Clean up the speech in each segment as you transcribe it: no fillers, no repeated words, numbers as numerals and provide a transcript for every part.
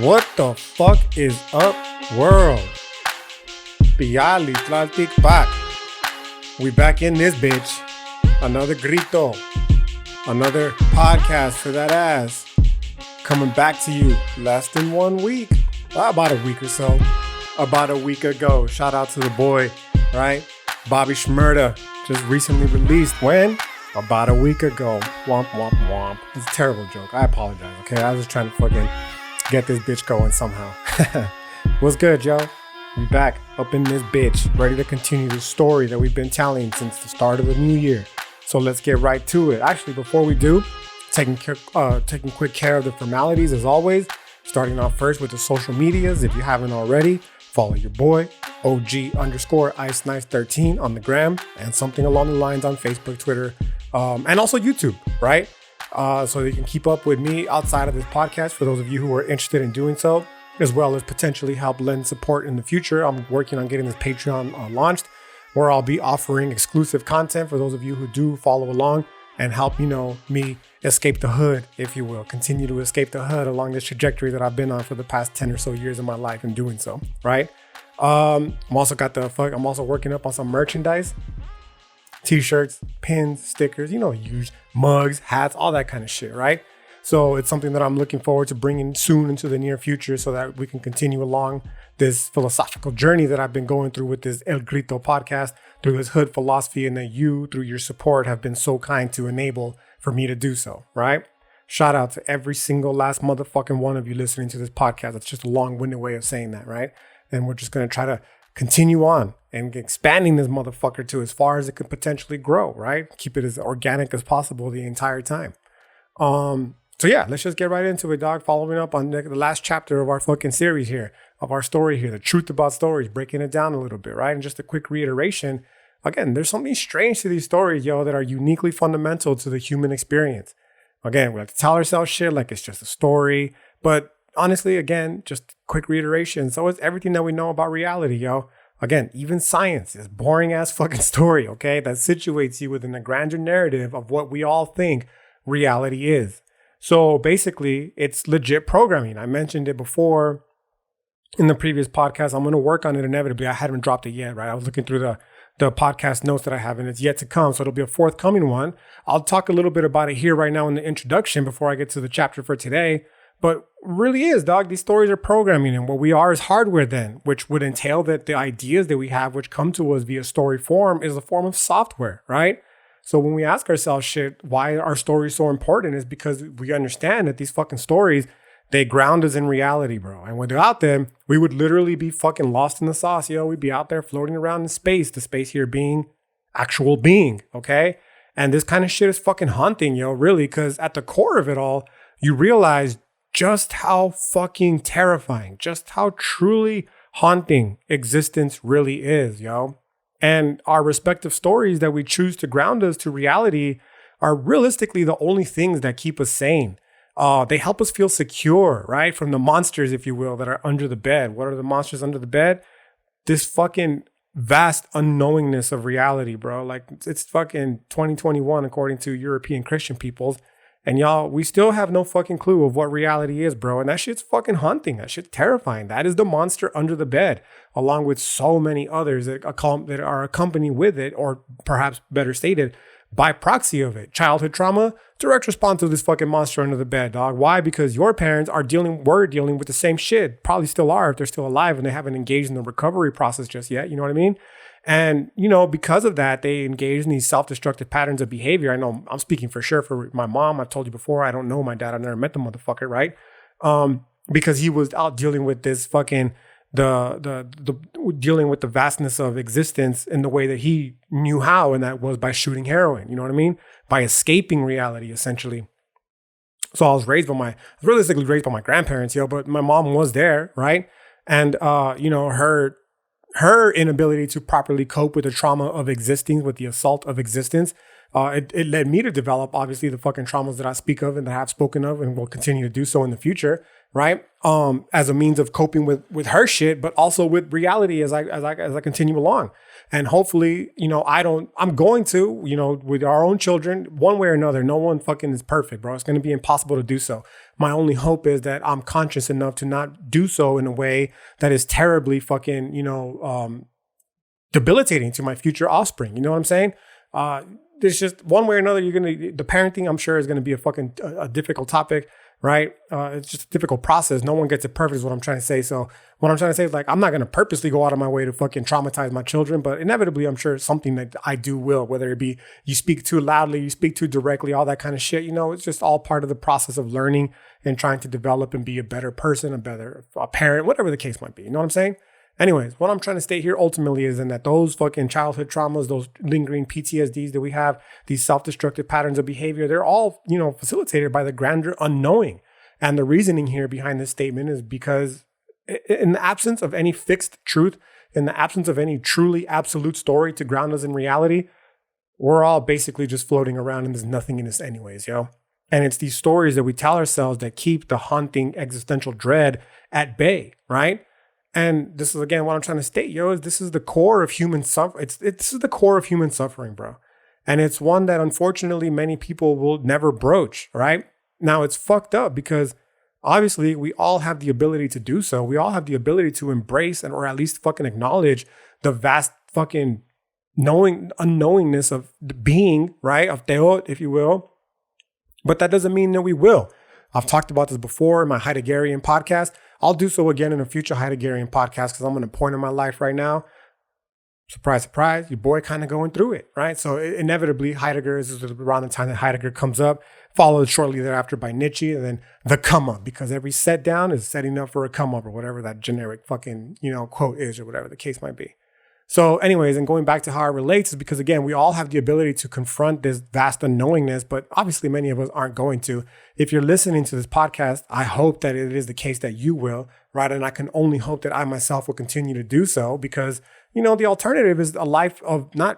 What the fuck is up, world? Piali Tlaltic back. We back in this bitch. Another Grito. Another podcast for that ass. Coming back to you less than 1 week. About a week or so. About a week ago. Shout out to the boy, right? Bobby Shmurda just recently released. When? About a week ago. Womp, womp, womp. It's a terrible joke. I apologize, okay? I was just trying to fucking get this bitch going somehow. What's good, yo? We back up in this bitch, ready to continue the story that we've been telling since the start of the new year. So let's get right to it. Actually, before we do, taking quick care of the formalities as always. Starting off first with the social medias. If you haven't already, follow your boy, OG_IceNice13 on the gram, and something along the lines on Facebook, Twitter, and also YouTube, right? So you can keep up with me outside of this podcast for those of you who are interested in doing so, as well as potentially help lend support in the future. I'm working on getting this Patreon launched, where I'll be offering exclusive content for those of you who do follow along and help, me escape the hood, if you will, continue to escape the hood along this trajectory that I've been on for the past 10 or so years of my life in doing so, right? I'm also working up on some merchandise. T-shirts, pins, stickers, use mugs, hats, all that kind of shit, right? So it's something that I'm looking forward to bringing soon into the near future so that we can continue along this philosophical journey that I've been going through with this El Grito podcast, through this hood philosophy, and that you, through your support, have been so kind to enable for me to do so, right? Shout out to every single last motherfucking one of you listening to this podcast. That's just a long-winded way of saying that, right? And we're just going to try to continue on and expanding this motherfucker to as far as it could potentially grow, right? Keep it as organic as possible the entire time. So yeah, let's just get right into it, dog. Following up on the last chapter of our fucking series here, of our story here, the truth about stories, breaking it down a little bit, right? And just a quick reiteration. Again, there's something strange to these stories, that are uniquely fundamental to the human experience. Again, we have to tell ourselves shit like it's just a story, but honestly, again, just quick reiteration. So is everything that we know about reality, yo. Again, even science is boring ass fucking story, okay? That situates you within a grander narrative of what we all think reality is. So basically, it's legit programming. I mentioned it before in the previous podcast. I'm going to work on it inevitably. I haven't dropped it yet, right? I was looking through the podcast notes that I have, and it's yet to come. So it'll be a forthcoming one. I'll talk a little bit about it here right now in the introduction before I get to the chapter for today. But really is, dog. These stories are programming, and what we are is hardware then, which would entail that the ideas that we have, which come to us via story form, is a form of software, right? So when we ask ourselves, why are stories so important, is because we understand that these fucking stories, they ground us in reality, bro. And without them, we would literally be fucking lost in the sauce, yo. We'd be out there floating around in space, the space here being actual being, okay? And this kind of shit is fucking haunting, yo, really, because at the core of it all, you realize just how fucking terrifying, just how truly haunting existence really is, yo. And our respective stories that we choose to ground us to reality are realistically the only things that keep us sane. They help us feel secure, right? From the monsters, if you will, that are under the bed. What are the monsters under the bed? This fucking vast unknowingness of reality, bro. Like, it's fucking 2021, according to European Christian peoples. And y'all, we still have no fucking clue of what reality is, bro. And that shit's fucking haunting. That shit's terrifying. That is the monster under the bed, along with so many others that are accompanied with it, or perhaps better stated, by proxy of it. Childhood trauma, direct response to this fucking monster under the bed, dog. Why? Because your parents were dealing with the same shit. Probably still are if they're still alive and they haven't engaged in the recovery process just yet. You know what I mean? And, because of that, they engage in these self-destructive patterns of behavior. I know I'm speaking for sure for my mom. I've told you before, I don't know my dad. I've never met the motherfucker, right? Because he was out dealing with this fucking, dealing with the vastness of existence in the way that he knew how, and that was by shooting heroin. You know what I mean? By escaping reality, essentially. So I was realistically raised by my grandparents, but my mom was there, right? And, her inability to properly cope with the trauma of existing, with the assault of existence, it led me to develop, obviously, the fucking traumas that I speak of and that I've spoken of and will continue to do so in the future, right? As a means of coping with her shit, but also with reality as I continue along. And hopefully, I'm going to, with our own children, one way or another. No one fucking is perfect, bro. It's going to be impossible to do so. My only hope is that I'm conscious enough to not do so in a way that is terribly fucking, debilitating to my future offspring. You know what I'm saying? There's just one way or another, the parenting, I'm sure, is going to be a difficult topic, right? It's just a difficult process. No one gets it perfect is what I'm trying to say. So what I'm trying to say is, like, I'm not going to purposely go out of my way to fucking traumatize my children, but inevitably, I'm sure something that I do will, whether it be you speak too loudly, you speak too directly, all that kind of shit. It's just all part of the process of learning and trying to develop and be a better person, a parent, whatever the case might be. You know what I'm saying? Anyways, what I'm trying to state here ultimately is in that those fucking childhood traumas, those lingering PTSDs that we have, these self-destructive patterns of behavior, they're all, facilitated by the grander unknowing. And the reasoning here behind this statement is because in the absence of any fixed truth, in the absence of any truly absolute story to ground us in reality, we're all basically just floating around and there's nothing in us anyways, yo. And it's these stories that we tell ourselves that keep the haunting existential dread at bay, right? And this is, again, what I'm trying to state, is this is the core of human suffering. This is the core of human suffering, bro. And it's one that unfortunately many people will never broach, right? Now, it's fucked up because obviously we all have the ability to do so. We all have the ability to embrace or at least fucking acknowledge the vast fucking unknowingness of the being, right? Of teot, if you will. But that doesn't mean that we will. I've talked about this before in my Heideggerian podcast. I'll do so again in a future Heideggerian podcast because I'm at a point in my life right now. Surprise, surprise, your boy kind of going through it, right? So inevitably, Heidegger is around the time that Heidegger comes up, followed shortly thereafter by Nietzsche, and then the come up, because every set down is setting up for a come up or whatever that generic fucking, quote is or whatever the case might be. So anyways, and going back to how it relates is because, again, we all have the ability to confront this vast unknowingness, but obviously many of us aren't going to. If you're listening to this podcast, I hope that it is the case that you will, right? And I can only hope that I myself will continue to do so because, the alternative is a life of I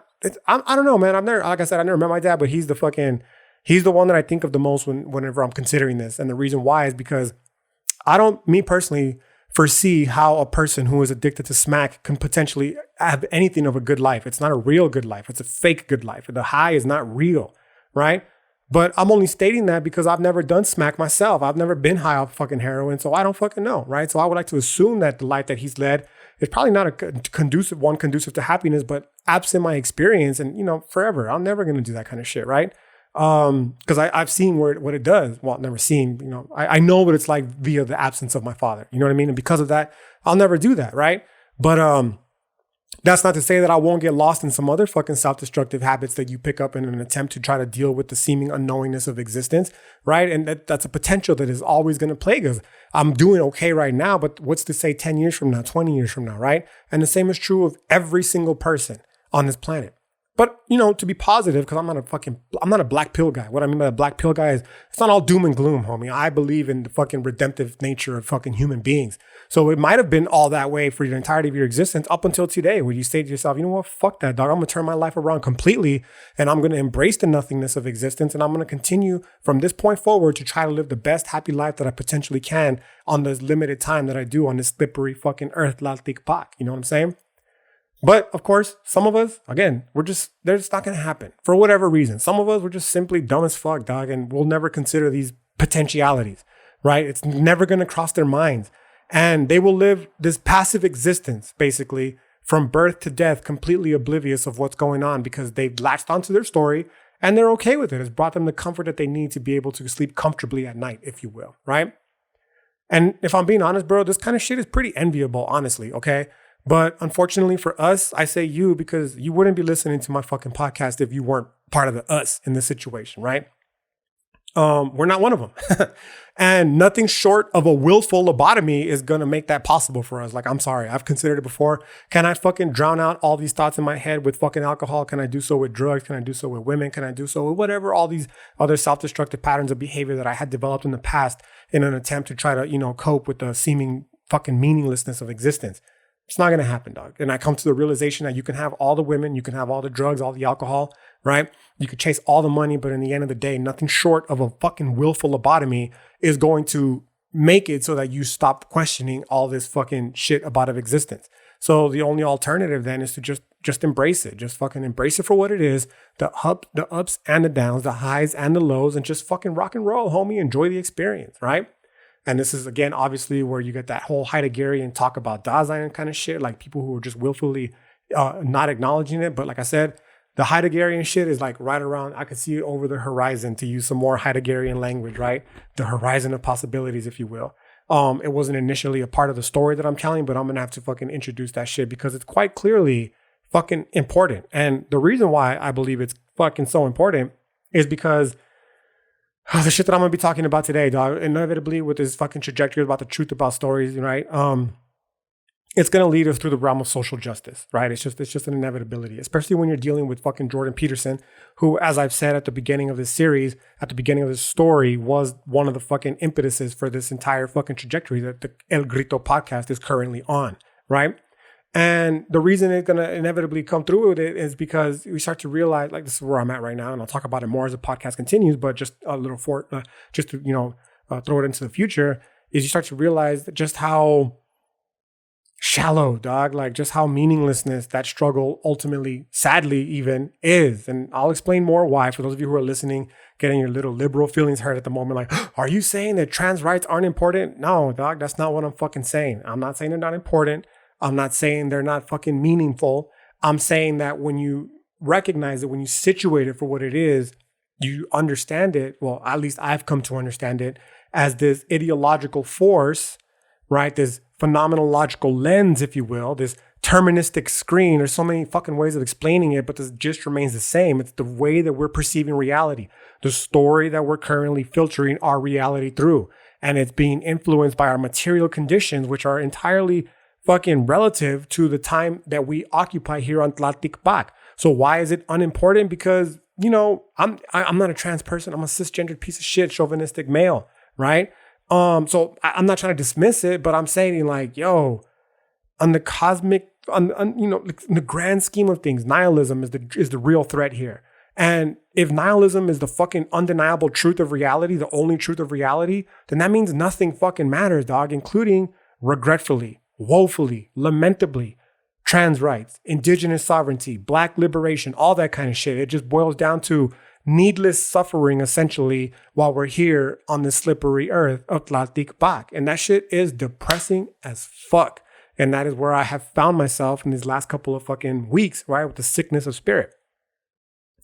don't know, man. Like I said, I never met my dad, but he's the one that I think of the most whenever I'm considering this. And the reason why is because me personally, foresee how a person who is addicted to smack can potentially have anything of a good life. It's not a real good life. It's a fake good life. The high is not real, right? But I'm only stating that because I've never done smack myself. I've never been high off fucking heroin, so I don't fucking know, right? So I would like to assume that the life that he's led is probably not a conducive to happiness, but absent my experience and, forever, I'm never going to do that kind of shit, right? Because I've seen what it does. Well, never seen, I know what it's like via the absence of my father. You know what I mean? And because of that, I'll never do that, right? But that's not to say that I won't get lost in some other fucking self-destructive habits that you pick up in an attempt to try to deal with the seeming unknowingness of existence, right? And that's a potential that is always going to plague us. I'm doing okay right now, but what's to say 10 years from now, 20 years from now, right? And the same is true of every single person on this planet. But, to be positive, because I'm not a black pill guy. What I mean by a black pill guy is it's not all doom and gloom, homie. I believe in the fucking redemptive nature of fucking human beings. So it might have been all that way for the entirety of your existence up until today, where you say to yourself, you know what, fuck that, dog. I'm going to turn my life around completely and I'm going to embrace the nothingness of existence. And I'm going to continue from this point forward to try to live the best happy life that I potentially can on this limited time that I do on this slippery fucking earth, la tik pak. You know what I'm saying? But of course, some of us, again, they're just not going to happen for whatever reason. Some of us, we're just simply dumb as fuck, dog. And we'll never consider these potentialities, right? It's never going to cross their minds. And they will live this passive existence, basically, from birth to death, completely oblivious of what's going on because they've latched onto their story and they're okay with it. It's brought them the comfort that they need to be able to sleep comfortably at night, if you will, right? And if I'm being honest, bro, this kind of shit is pretty enviable, honestly, okay? But unfortunately for us, I say you because you wouldn't be listening to my fucking podcast if you weren't part of the us in this situation, right? We're not one of them. And nothing short of a willful lobotomy is going to make that possible for us. Like, I'm sorry, I've considered it before. Can I fucking drown out all these thoughts in my head with fucking alcohol? Can I do so with drugs? Can I do so with women? Can I do so with whatever, all these other self-destructive patterns of behavior that I had developed in the past in an attempt to try to, cope with the seeming fucking meaninglessness of existence? It's not going to happen, dog. And I come to the realization that you can have all the women, you can have all the drugs, all the alcohol, right? You could chase all the money, but in the end of the day, nothing short of a fucking willful lobotomy is going to make it so that you stop questioning all this fucking shit about of existence. So the only alternative then is to just just embrace it. Just fucking embrace it for what it is. The ups and the downs, the highs and the lows, and just fucking rock and roll, homie. Enjoy the experience, right? And this is, again, obviously where you get that whole Heideggerian talk about Dasein kind of shit, like people who are just willfully not acknowledging it. But like I said, the Heideggerian shit is like right around, I could see it over the horizon, to use some more Heideggerian language, right? The horizon of possibilities, if you will. It wasn't initially a part of the story that I'm telling, but I'm going to have to fucking introduce that shit because it's quite clearly fucking important. And the reason why I believe it's fucking so important is because the shit that I'm going to be talking about today, dog, inevitably with this fucking trajectory about the truth about stories, right? It's going to lead us through the realm of social justice, right? It's just an inevitability, especially when you're dealing with fucking Jordan Peterson, who, as I've said at the beginning of this series, at the beginning of this story, was one of the fucking impetuses for this entire fucking trajectory that the El Grito podcast is currently on, right? And the reason it's going to inevitably come through with it is because we start to realize, like, this is where I'm at right now, and I'll talk about it more as the podcast continues, but just a little just to, throw it into the future, is you start to realize that just how shallow, dog, like just how meaninglessness that struggle ultimately, sadly even, is. And I'll explain more why for those of you who are listening, getting your little liberal feelings hurt at the moment. Like, are you saying that trans rights aren't important? No, dog, that's not what I'm fucking saying. I'm not saying they're not important. I'm not saying they're not fucking meaningful. I'm saying that when you recognize it, when you situate it for what it is, you understand it. Well, at least I've come to understand it as this ideological force, right? This phenomenological lens, if you will, this deterministic screen. There's so many fucking ways of explaining it, but this just remains the same. It's the way that we're perceiving reality, the story that we're currently filtering our reality through. And it's being influenced by our material conditions, which are entirely fucking relative to the time that we occupy here on Tlaltikpak. So why is it unimportant? Because, I'm not a trans person. I'm a cisgendered piece of shit, chauvinistic male, right? So I'm not trying to dismiss it, but I'm saying, like, yo, on the cosmic, in the grand scheme of things, nihilism is the real threat here. And if nihilism is the fucking undeniable truth of reality, the only truth of reality, then that means nothing fucking matters, dog, including, regretfully, woefully, lamentably, trans rights, indigenous sovereignty, black liberation, all that kind of shit. It just boils down to needless suffering, essentially, while we're here on the slippery earth of Tlaltikpak. And that shit is depressing as fuck. And that is where I have found myself in these last couple of fucking weeks, right? With the sickness of spirit.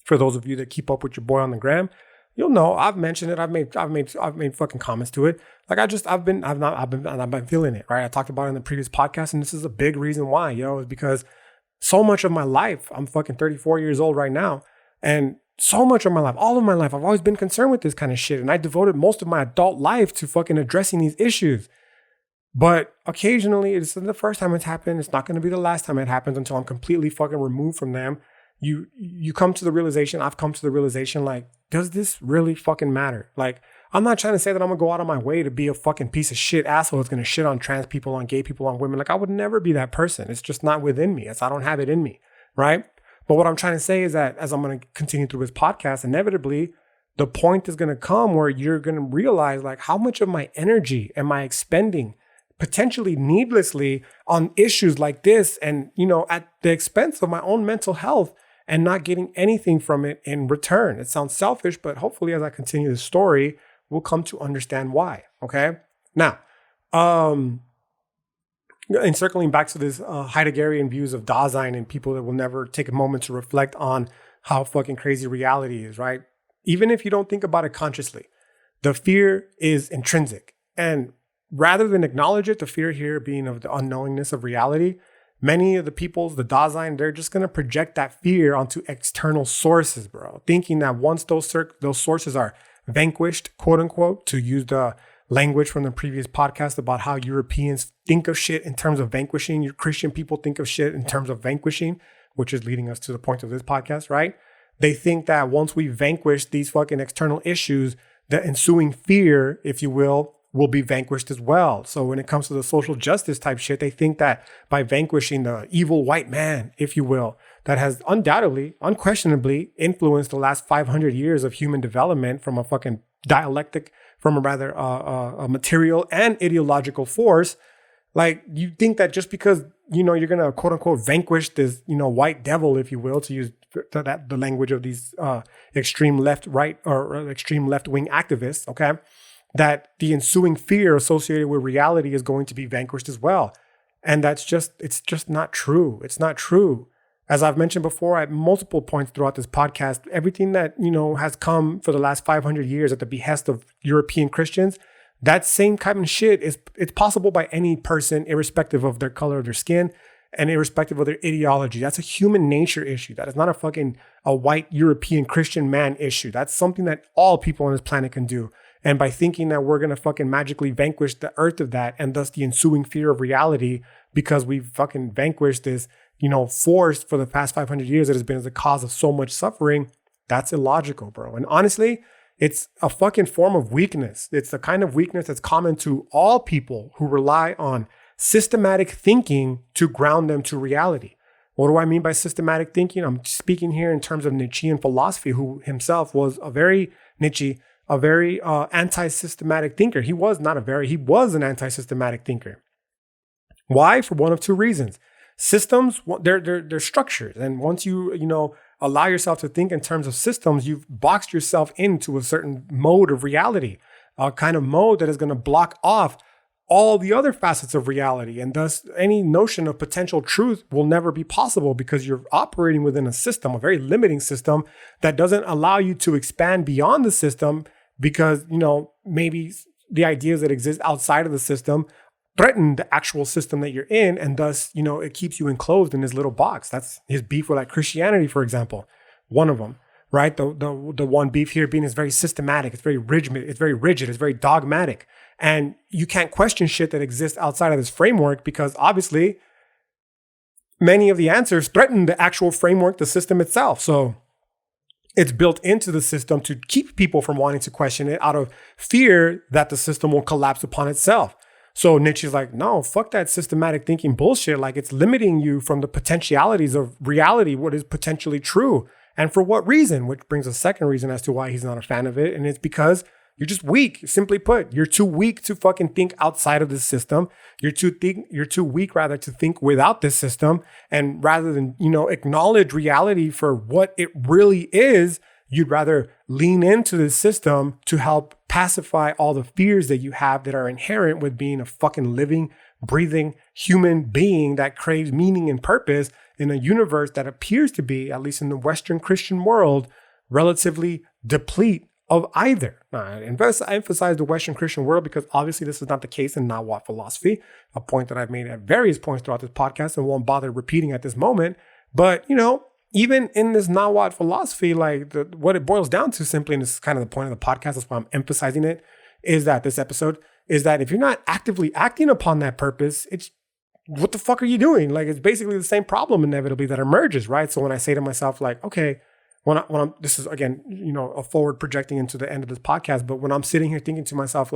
For those of you that keep up with your boy on the gram, you'll know I've mentioned it. I've made fucking comments to it. Like I've been feeling it, right? I talked about it in the previous podcast, and this is a big reason why, is because so much of my life, I'm fucking 34 years old right now, and so much of my life, all of my life, I've always been concerned with this kind of shit, and I devoted most of my adult life to fucking addressing these issues. But occasionally, it's the first time it's happened. It's not going to be the last time it happens until I'm completely fucking removed from them. You come to the realization, I've come to the realization, like, does this really fucking matter? Like, I'm not trying to say that I'm going to go out of my way to be a fucking piece of shit asshole that's going to shit on trans people, on gay people, on women. Like, I would never be that person. It's just not within me. I don't have it in me, right? But what I'm trying to say is that as I'm going to continue through this podcast, inevitably, the point is going to come where you're going to realize, like, how much of my energy am I expending potentially needlessly on issues like this, and, at the expense of my own mental health, and not getting anything from it in return. It sounds selfish, but hopefully as I continue the story, we'll come to understand why, okay? Now, and circling back to this Heideggerian views of Dasein and people that will never take a moment to reflect on how fucking crazy reality is, right? Even if you don't think about it consciously, the fear is intrinsic. And rather than acknowledge it, the fear here being of the unknowingness of reality, many of the peoples, the Dasein, they're just going to project that fear onto external sources, bro. Thinking that once those sources are vanquished, quote unquote, to use the language from the previous podcast about how Europeans think of shit in terms of vanquishing, your Christian people think of shit in terms of vanquishing, which is leading us to the point of this podcast, right? They think that once we vanquish these fucking external issues, the ensuing fear, if you will be vanquished as well. So when it comes to the social justice type shit, they think that by vanquishing the evil white man, if you will, that has undoubtedly, unquestionably influenced the last 500 years of human development from a fucking dialectic, from a rather a material and ideological force, Like, you think that just because, you're going to quote unquote vanquish this, white devil, if you will, to use the language of these extreme right or extreme left wing activists, okay, that the ensuing fear associated with reality is going to be vanquished as well. And it's just not true. It's not true. As I've mentioned before at multiple points throughout this podcast, everything that, has come for the last 500 years at the behest of European Christians, that same kind of shit it's possible by any person, irrespective of their color of their skin and irrespective of their ideology. That's a human nature issue. That is not a white European Christian man issue. That's something that all people on this planet can do. And by thinking that we're going to fucking magically vanquish the earth of that and thus the ensuing fear of reality because we've fucking vanquished this, force for the past 500 years that has been the cause of so much suffering, that's illogical, bro. And honestly, it's a fucking form of weakness. It's the kind of weakness that's common to all people who rely on systematic thinking to ground them to reality. What do I mean by systematic thinking? I'm speaking here in terms of Nietzschean philosophy, who himself was a very anti-systematic thinker. He was an anti-systematic thinker. Why? For one of two reasons. Systems, they're structures. And once you allow yourself to think in terms of systems, you've boxed yourself into a certain mode of reality, a kind of mode that is going to block off all the other facets of reality. And thus any notion of potential truth will never be possible because you're operating within a system, a very limiting system that doesn't allow you to expand beyond the system because, maybe the ideas that exist outside of the system threaten the actual system that you're in. And thus, it keeps you enclosed in this little box. That's his beef with Christianity, for example, one of them, right? The one beef here being is very systematic. It's very rigid. It's very dogmatic. And you can't question shit that exists outside of this framework because obviously many of the answers threaten the actual framework, the system itself. So it's built into the system to keep people from wanting to question it out of fear that the system will collapse upon itself. So Nietzsche's like, no, fuck that systematic thinking bullshit. Like, it's limiting you from the potentialities of reality, what is potentially true. And for what reason? Which brings a second reason as to why he's not a fan of it. And it's because you're just weak. Simply put, you're too weak to fucking think outside of this system. You're too weak rather to think without this system. And rather than, acknowledge reality for what it really is, you'd rather lean into the system to help pacify all the fears that you have that are inherent with being a fucking living, breathing human being that craves meaning and purpose in a universe that appears to be, at least in the Western Christian world, relatively deplete of either. Now, I emphasize the Western Christian world because obviously this is not the case in Nahuatl philosophy, a point that I've made at various points throughout this podcast and won't bother repeating at this moment. But, even in this Nahuatl philosophy, what it boils down to simply, and this is kind of the point of the podcast, that's why I'm emphasizing it, is that this episode is that if you're not actively acting upon that purpose, it's what the fuck are you doing? Like, it's basically the same problem inevitably that emerges, right? So when I say to myself, okay, when I'm this is again, a forward projecting into the end of this podcast, but when I'm sitting here thinking to myself,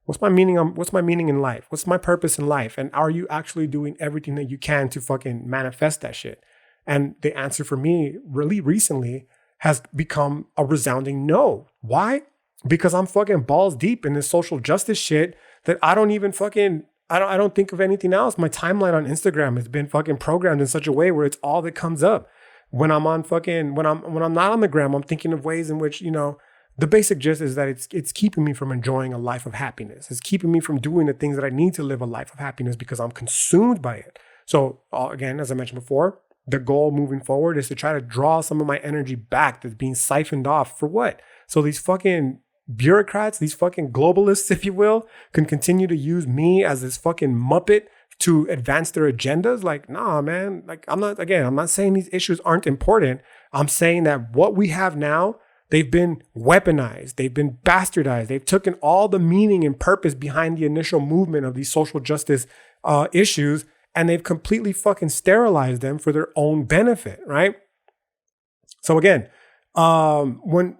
what's my meaning in life? What's my purpose in life? And are you actually doing everything that you can to fucking manifest that shit? And the answer for me really recently has become a resounding no. Why? Because I'm fucking balls deep in this social justice shit that I don't even I don't think of anything else. My timeline on Instagram has been fucking programmed in such a way where it's all that comes up. When I'm not on the gram, I'm thinking of ways in which, the basic gist is that it's keeping me from enjoying a life of happiness. It's keeping me from doing the things that I need to live a life of happiness because I'm consumed by it. So again, as I mentioned before, the goal moving forward is to try to draw some of my energy back that's being siphoned off for what? So these fucking bureaucrats, these fucking globalists, if you will, can continue to use me as this fucking muppet to advance their agendas. Like, nah, man, I'm not saying these issues aren't important. I'm saying that what we have now, they've been weaponized. They've been bastardized. They've taken all the meaning and purpose behind the initial movement of these social justice issues, and they've completely fucking sterilized them for their own benefit, right? So again, when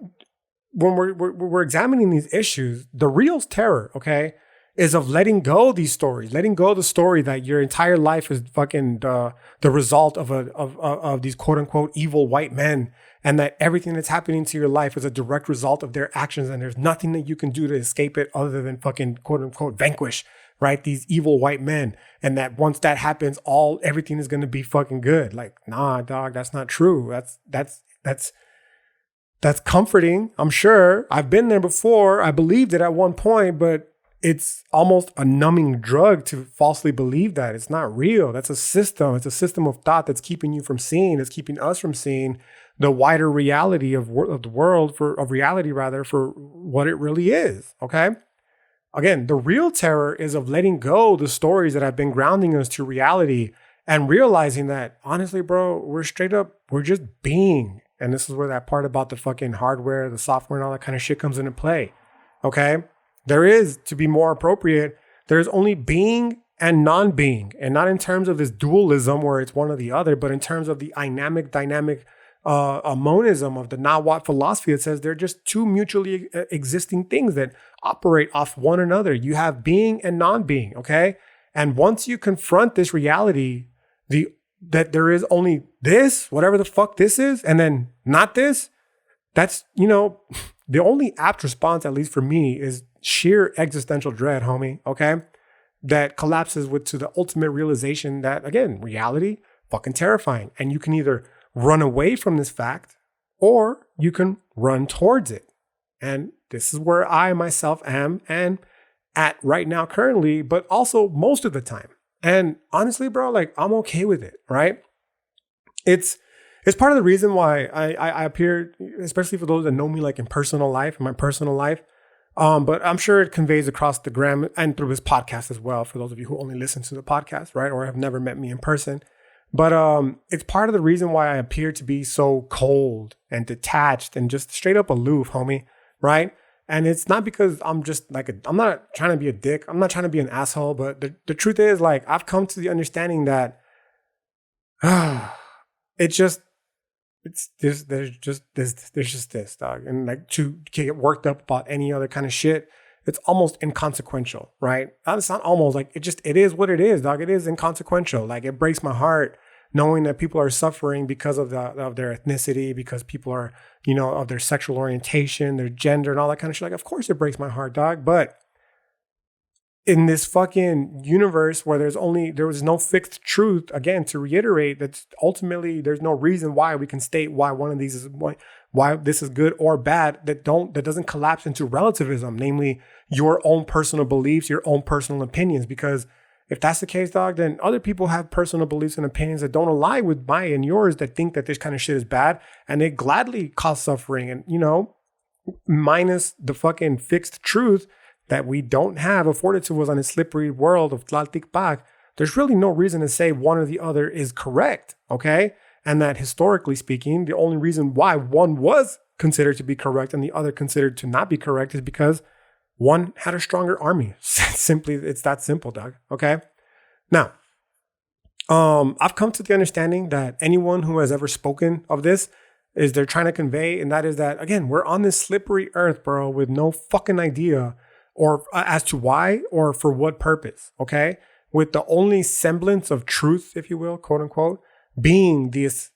we're examining these issues, the real terror, okay, is of letting go of these stories, letting go of the story that your entire life is fucking the result of these quote unquote evil white men, and that everything that's happening to your life is a direct result of their actions, and there's nothing that you can do to escape it other than fucking quote unquote vanquish right? These evil white men. And that once that happens, everything is going to be fucking good. Like, nah, dog, that's not true. That's comforting. I'm sure I've been there before. I believed it at one point, but it's almost a numbing drug to falsely believe that. It's not real. That's a system. It's a system of thought that's keeping you from seeing. It's keeping us from seeing the wider reality of the world, of reality rather, for what it really is. Okay. Again, the real terror is of letting go the stories that have been grounding us to reality and realizing that, honestly, bro, we're just being. And this is where that part about the fucking hardware, the software, and all that kind of shit comes into play. Okay. There is, to be more appropriate, there's only being and non-being, and not in terms of this dualism where it's one or the other, but in terms of the dynamic monism of the Nawat philosophy. It says they're just two mutually existing things that operate off one another. You have being and non-being, okay? And once you confront this reality, that there is only this, whatever the fuck this is, and then not this, that's, the only apt response, at least for me, is sheer existential dread, homie, okay? That collapses to the ultimate realization that, again, reality, fucking terrifying. And you can either run away from this fact or you can run towards it. And this is where I myself am and at right now currently, but also most of the time. And honestly, bro, like, I'm okay with it, right? It's part of the reason why I appear, especially for those that know me like in my personal life. But I'm sure it conveys across the gram and through this podcast as well, for those of you who only listen to the podcast, right? Or have never met me in person. But it's part of the reason why I appear to be so cold and detached and just straight up aloof, homie, right? And it's not because I'm just like, I'm not trying to be a dick. I'm not trying to be an asshole. But the truth is, like, I've come to the understanding that there's just this, dog. And like, to get worked up about any other kind of shit, it's almost inconsequential, right? It's not almost, like, it is what it is, dog. It is inconsequential. Like, it breaks my heart knowing that people are suffering because of their ethnicity, because people are, of their sexual orientation, their gender, and all that kind of shit. Like, of course it breaks my heart, dog. But in this fucking universe where there was no fixed truth, again, to reiterate, that ultimately there's no reason why we can state why one of these is why this is good or bad, that doesn't collapse into relativism, namely your own personal beliefs, your own personal opinions. Because if that's the case, dog, then other people have personal beliefs and opinions that don't align with mine and yours, that think that this kind of shit is bad, and they gladly cause suffering. And, minus the fucking fixed truth that we don't have afforded to us on this slippery world of Tlaltikpak, there's really no reason to say one or the other is correct, okay? And that historically speaking, the only reason why one was considered to be correct and the other considered to not be correct is because one had a stronger army. Simply, it's that simple, dog, okay? Now, I've come to the understanding that anyone who has ever spoken of this is they're trying to convey, and that is that, again, we're on this slippery earth, bro, with no fucking idea or as to why or for what purpose, okay? With the only semblance of truth, if you will, quote unquote, being this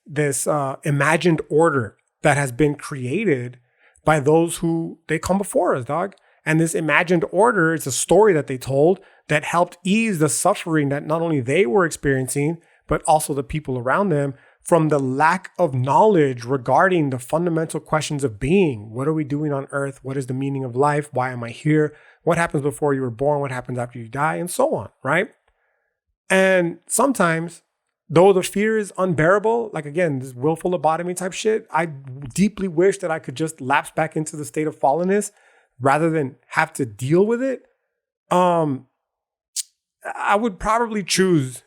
imagined order that has been created by those who they come before us, dog. And this imagined order is a story that they told that helped ease the suffering that not only they were experiencing, but also the people around them, from the lack of knowledge regarding the fundamental questions of being. What are we doing on earth? What is the meaning of life? Why am I here? What happens before you were born? What happens after you die? And so on, right? And sometimes, though the fear is unbearable, like, again, this willful lobotomy type shit, I deeply wish that I could just lapse back into the state of fallenness rather than have to deal with it. I would probably choose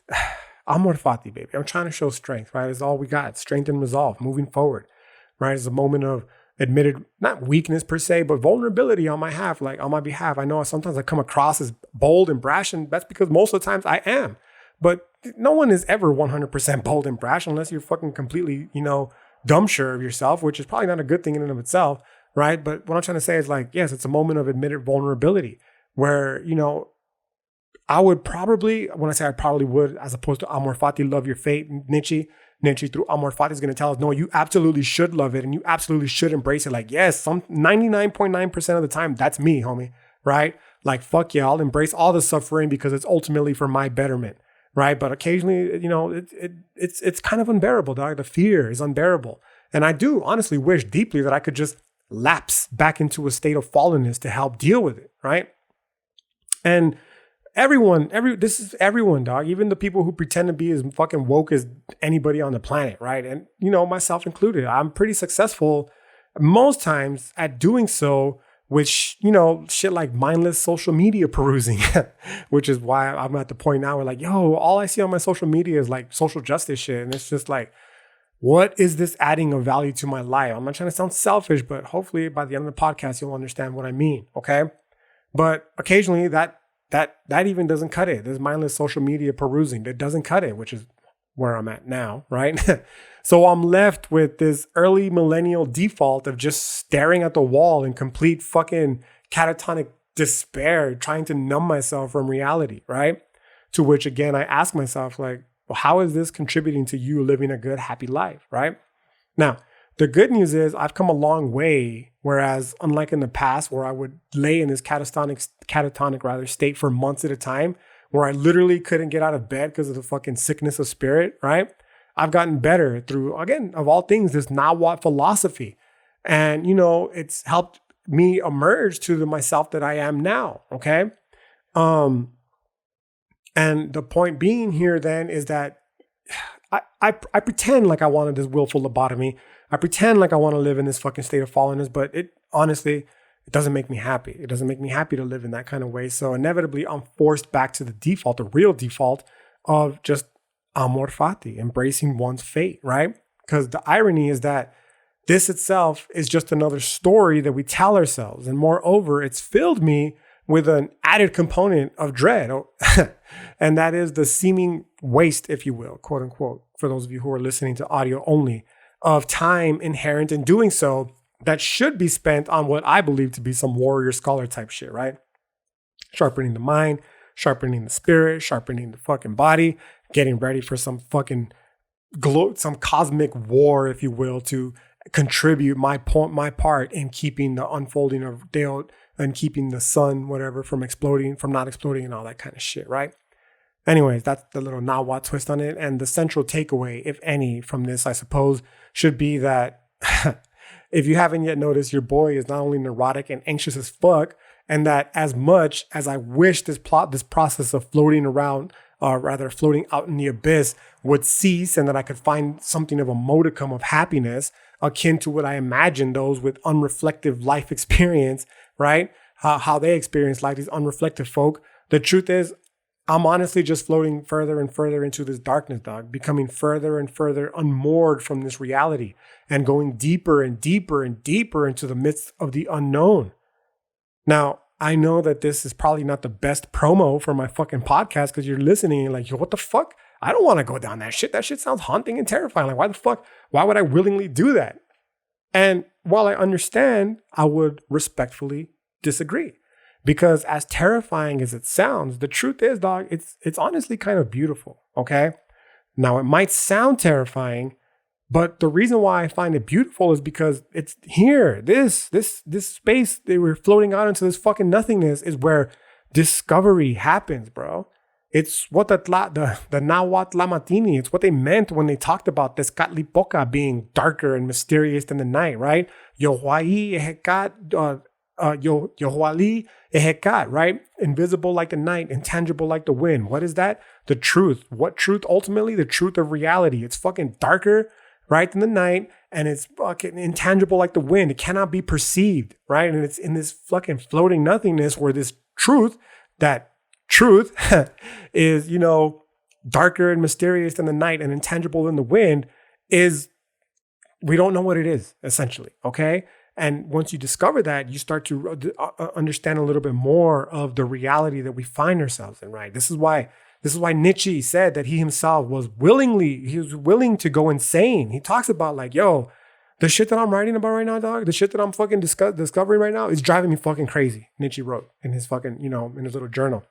Amor Fati, baby. I'm trying to show strength, right? It's all we got. Strength and resolve, moving forward, right? It's a moment of admitted, not weakness per se, but vulnerability on my behalf. I know sometimes I come across as bold and brash, and that's because most of the times I am. But no one is ever 100% bold and brash unless you're fucking completely, dumb sure of yourself, which is probably not a good thing in and of itself, right? But what I'm trying to say is, like, yes, it's a moment of admitted vulnerability where, I would probably, when I say I probably would, as opposed to Amor Fati, love your fate, Nietzsche through Amor Fati is going to tell us, no, you absolutely should love it and you absolutely should embrace it. Like, yes, 99.9% of the time, that's me, homie, right? Like, fuck yeah, I'll embrace all the suffering because it's ultimately for my betterment, right? But occasionally, it's kind of unbearable, dog. The fear is unbearable. And I do honestly wish deeply that I could just lapse back into a state of fallenness to help deal with it, right? And this is everyone, dog. Even the people who pretend to be as fucking woke as anybody on the planet, right? And, myself included, I'm pretty successful most times at doing so with, shit like mindless social media perusing, which is why I'm at the point now where like, yo, all I see on my social media is like social justice shit. And it's just like, what is this adding of value to my life? I'm not trying to sound selfish, but hopefully by the end of the podcast, you'll understand what I mean. Okay. But occasionally that even doesn't cut it. This mindless social media perusing, that doesn't cut it, which is where I'm at now, right? So I'm left with this early millennial default of just staring at the wall in complete fucking catatonic despair, trying to numb myself from reality, right? To which again, I ask myself like, well, how is this contributing to you living a good, happy life, right? Now, the good news is I've come a long way, whereas unlike in the past where I would lay in this catatonic state for months at a time, where I literally couldn't get out of bed because of the fucking sickness of spirit, right? I've gotten better through, again, of all things, this Nawat philosophy. And, it's helped me emerge to the myself that I am now, okay? And the point being here then is that I pretend like I wanted this willful lobotomy. I pretend like I want to live in this fucking state of fallenness, but it doesn't make me happy. It doesn't make me happy to live in that kind of way. So inevitably, I'm forced back to the default, the real default of just amor fati, embracing one's fate, right? Because the irony is that this itself is just another story that we tell ourselves. And moreover, it's filled me with an added component of dread. And that is the seeming waste, if you will, quote unquote, for those of you who are listening to audio only, of time inherent in doing so that should be spent on what I believe to be some warrior scholar type shit, right? Sharpening the mind, sharpening the spirit, sharpening the fucking body, getting ready for some fucking some cosmic war, if you will, to contribute my part in keeping the unfolding of Deo and keeping the sun, whatever, from not exploding and all that kind of shit, right? Anyways, that's the little Nawat twist on it. And the central takeaway, if any, from this, I suppose, should be that if you haven't yet noticed, your boy is not only neurotic and anxious as fuck, and that as much as I wish this process of floating around, or rather floating out in the abyss, would cease, and that I could find something of a modicum of happiness akin to what I imagine those with unreflective life experience, right? How they experience life, these unreflective folk. The truth is, I'm honestly just floating further and further into this darkness, dog, becoming further and further unmoored from this reality and going deeper and deeper and deeper into the midst of the unknown. Now, I know that this is probably not the best promo for my fucking podcast because you're listening and like, yo, what the fuck? I don't want to go down that shit. That shit sounds haunting and terrifying. Like, why would I willingly do that? And while I understand, I would respectfully disagree. Because as terrifying as it sounds, the truth is, dog, it's honestly kind of beautiful, okay? Now, it might sound terrifying, but the reason why I find it beautiful is because it's here. This space that we're floating out into, this fucking nothingness, is where discovery happens, bro. It's what the Nawat Lamatini, it's what they meant when they talked about Tezcatlipoca being darker and mysterious than the night, right? Yohuai Ehekat, Yohuali Ehekat, right? Invisible like the night, intangible like the wind. What is that? The truth. What truth? Ultimately, the truth of reality. It's fucking darker, right, than the night, and it's fucking intangible like the wind. It cannot be perceived, right? And it's in this fucking floating nothingness where this truth, that truth is, darker and mysterious than the night and intangible than the wind, is, we don't know what it is, essentially, okay? And once you discover that, you start to understand a little bit more of the reality that we find ourselves in, right? This is why Nietzsche said that he himself was willing to go insane. He talks about like, yo, the shit that I'm writing about right now, dog, the shit that I'm fucking discovering right now is driving me fucking crazy. Nietzsche wrote in his fucking, in his little journal.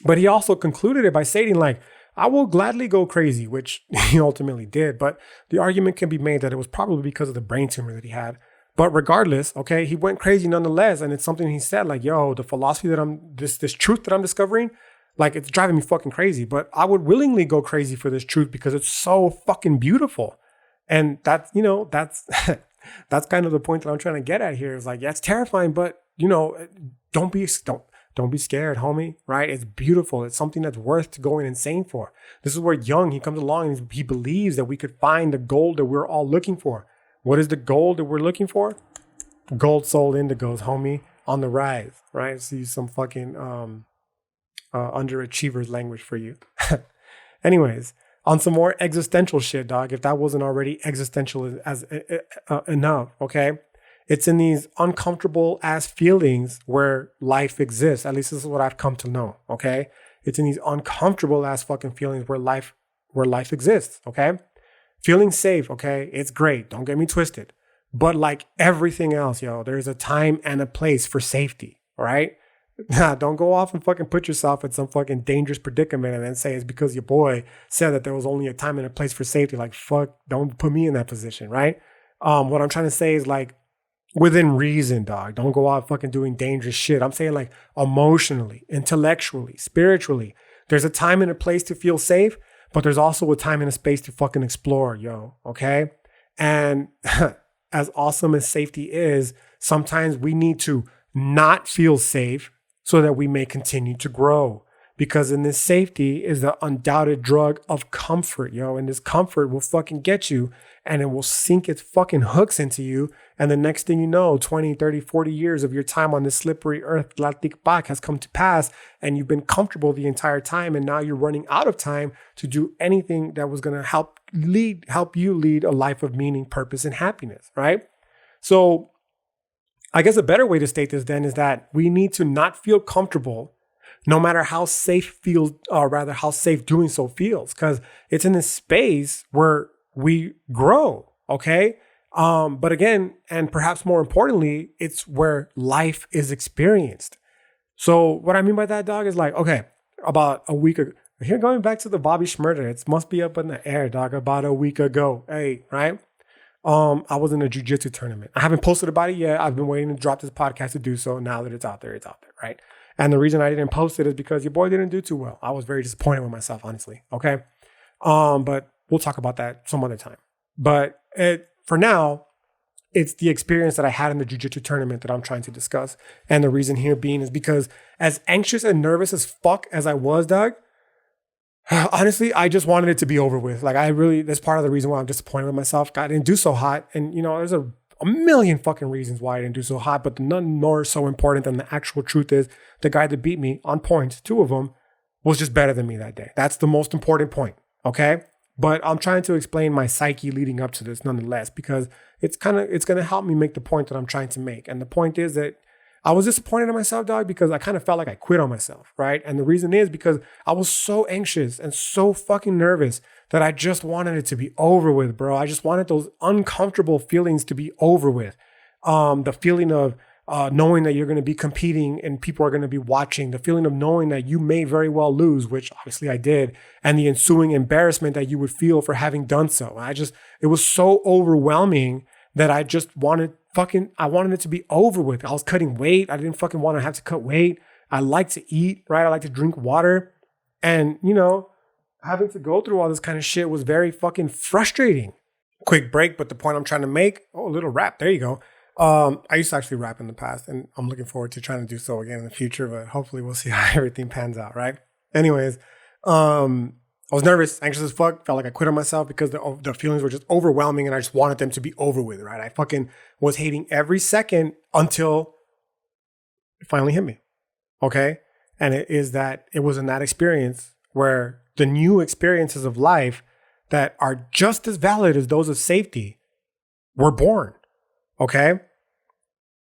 But he also concluded it by stating like, I will gladly go crazy, which he ultimately did. But the argument can be made that it was probably because of the brain tumor that he had. But regardless, okay, he went crazy nonetheless. And it's something he said like, yo, the philosophy that this truth that I'm discovering, like it's driving me fucking crazy. But I would willingly go crazy for this truth because it's so fucking beautiful. And that's, that's kind of the point that I'm trying to get at here is like, yeah, it's terrifying, but don't be scared, homie, right? It's beautiful. It's something that's worth going insane for. This is where Jung, he comes along and he believes that we could find the gold that we're all looking for. What is the gold that we're looking for? Gold soul indigos, homie, on the rise, right? See some fucking underachievers language for you. Anyways, on some more existential shit, dog, if that wasn't already existential as enough, okay? It's in these uncomfortable ass feelings where life exists. At least this is what I've come to know, okay? It's in these uncomfortable ass fucking feelings where life exists, okay? Feeling safe, okay? It's great. Don't get me twisted. But like everything else, there's a time and a place for safety, all right? Don't go off and fucking put yourself in some fucking dangerous predicament and then say it's because your boy said that there was only a time and a place for safety. Like, fuck, don't put me in that position, right? What I'm trying to say is like, within reason, dog. Don't go out fucking doing dangerous shit. I'm saying like emotionally, intellectually, spiritually. There's a time and a place to feel safe, but there's also a time and a space to fucking explore, okay? And as awesome as safety is, sometimes we need to not feel safe so that we may continue to grow. Because in this safety is the undoubted drug of comfort, and this comfort will fucking get you and it will sink its fucking hooks into you. And the next thing you know, 20, 30, 40 years of your time on this slippery earth, Tlatikpak, has come to pass and you've been comfortable the entire time. And now you're running out of time to do anything that was going to help you lead a life of meaning, purpose, and happiness, right? So I guess a better way to state this then is that we need to not feel comfortable no matter how safe how safe doing so feels, because it's in this space where we grow, okay? But again, and perhaps more importantly, it's where life is experienced. So what I mean by that, dog, is like, okay, about a week ago, here going back to the Bobby Schmurder, it must be up in the air, dog, about a week ago, hey, right? I was in a jiu-jitsu tournament. I haven't posted about it yet. I've been waiting to drop this podcast to do so. Now that it's out there, right? And the reason I didn't post it is because your boy didn't do too well. I was very disappointed with myself, honestly. Okay. But we'll talk about that some other time. But for now, it's the experience that I had in the jiu-jitsu tournament that I'm trying to discuss. And the reason here being is because as anxious and nervous as fuck as I was, dog, honestly, I just wanted it to be over with. Like that's part of the reason why I'm disappointed with myself. God, I didn't do so hot. And there's a million fucking reasons why I didn't do so hot, but none more so important than the actual truth is the guy that beat me on points, 2 of them, was just better than me that day. That's the most important point, okay? But I'm trying to explain my psyche leading up to this nonetheless, because it's going to help me make the point that I'm trying to make. And the point is that I was disappointed in myself, dog, because I kind of felt like I quit on myself, right? And the reason is because I was so anxious and so fucking nervous that I just wanted it to be over with, bro. I just wanted those uncomfortable feelings to be over with. The feeling of knowing that you're going to be competing and people are going to be watching, the feeling of knowing that you may very well lose, which obviously I did, and the ensuing embarrassment that you would feel for having done so. It was so overwhelming that I just wanted it to be over with. I was cutting weight. I didn't fucking want to have to cut weight. I like to eat, right? I like to drink water. And, having to go through all this kind of shit was very fucking frustrating. Quick break, but the point I'm trying to make, a little rap. There you go. I used to actually rap in the past, and I'm looking forward to trying to do so again in the future, but hopefully we'll see how everything pans out, right? Anyways, I was nervous, anxious as fuck, felt like I quit on myself because the feelings were just overwhelming and I just wanted them to be over with, right? I fucking was hating every second until it finally hit me, okay? And it was in that experience where the new experiences of life that are just as valid as those of safety were born, okay?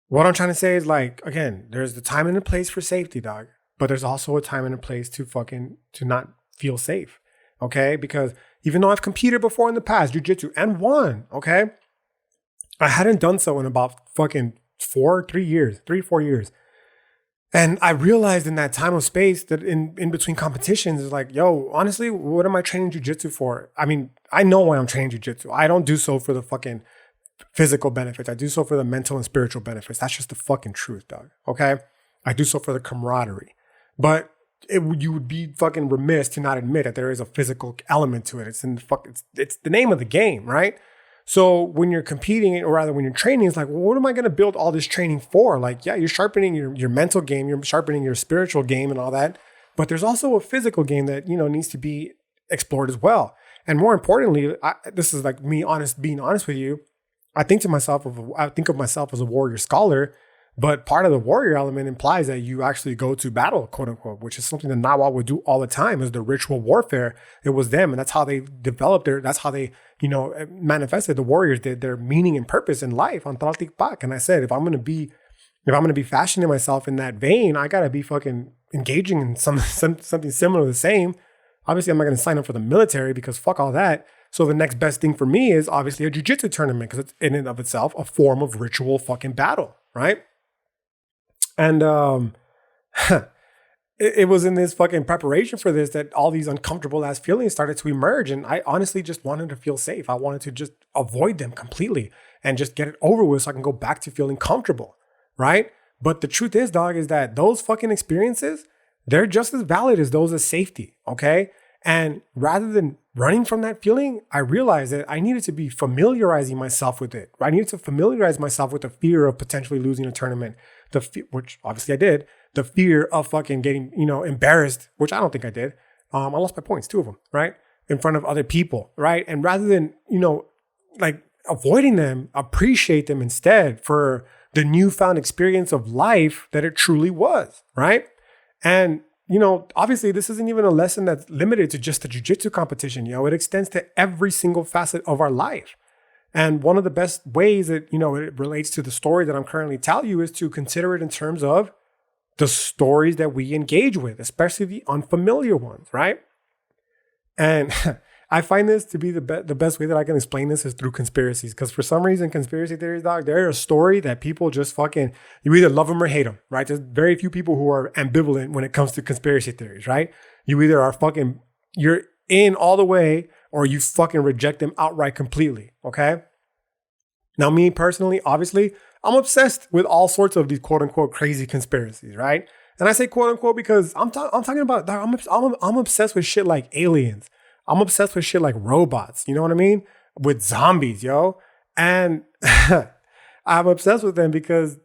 What I'm trying to say is like, again, there's the time and the place for safety, dog, but there's also a time and a place to not feel safe. Okay, because even though I've competed before in the past, jiu-jitsu, and won, okay, I hadn't done so in about fucking 4 years. And I realized in that time of space that in between competitions is like, yo, honestly, what am I training jiu-jitsu for? I mean, I know why I'm training jiu-jitsu. I don't do so for the fucking physical benefits. I do so for the mental and spiritual benefits. That's just the fucking truth, dog. Okay? I do so for the camaraderie. But you would be fucking remiss to not admit that there is a physical element to it. It's the name of the game, right? So when you're competing, or rather when you're training, it's like, well, what am I going to build all this training for? Like, yeah, you're sharpening your mental game, you're sharpening your spiritual game and all that. But there's also a physical game that, needs to be explored as well. And more importantly, this is like me being honest with you. I think of myself as a warrior scholar, but part of the warrior element implies that you actually go to battle, quote unquote, which is something that Nawa would do all the time, is the ritual warfare. It was them. And that's how they developed that's how they, manifested, the warriors did, their meaning and purpose in life on Tlaltikpak. And I said, if I'm going to be fashioning myself in that vein, I got to be fucking engaging in something similar to the same. Obviously, I'm not going to sign up for the military because fuck all that. So the next best thing for me is obviously a jiu-jitsu tournament, because it's in and of itself a form of ritual fucking battle, right? And it was in this fucking preparation for this that all these uncomfortable ass feelings started to emerge. And I honestly just wanted to feel safe. I wanted to just avoid them completely and just get it over with so I can go back to feeling comfortable, right? But the truth is, dog, is that those fucking experiences, they're just as valid as those of safety, okay? And rather than running from that feeling, I realized that I needed to be familiarizing myself with it. I needed to familiarize myself with the fear of potentially losing a tournament, which obviously I did, the fear of fucking getting, embarrassed, which I don't think I did. I lost my points, 2 of them, right? In front of other people, right? And rather than, like avoiding them, appreciate them instead for the newfound experience of life that it truly was, right? And obviously this isn't even a lesson that's limited to just the jiu-jitsu competition. It extends to every single facet of our life. And one of the best ways that, it relates to the story that I'm currently telling you is to consider it in terms of the stories that we engage with, especially the unfamiliar ones, right? And I find this to be the best way that I can explain this is through conspiracies. Because for some reason, conspiracy theories, dog, they're a story that people just fucking, you either love them or hate them, right? There's very few people who are ambivalent when it comes to conspiracy theories, right? You either are you're in all the way, or you fucking reject them outright completely, okay? Now, me personally, obviously, I'm obsessed with all sorts of these quote unquote crazy conspiracies, right? And I say quote unquote because I'm talking about, I'm obsessed with shit like aliens. I'm obsessed with shit like robots, you know what I mean? With zombies, yo. And I'm obsessed with them because,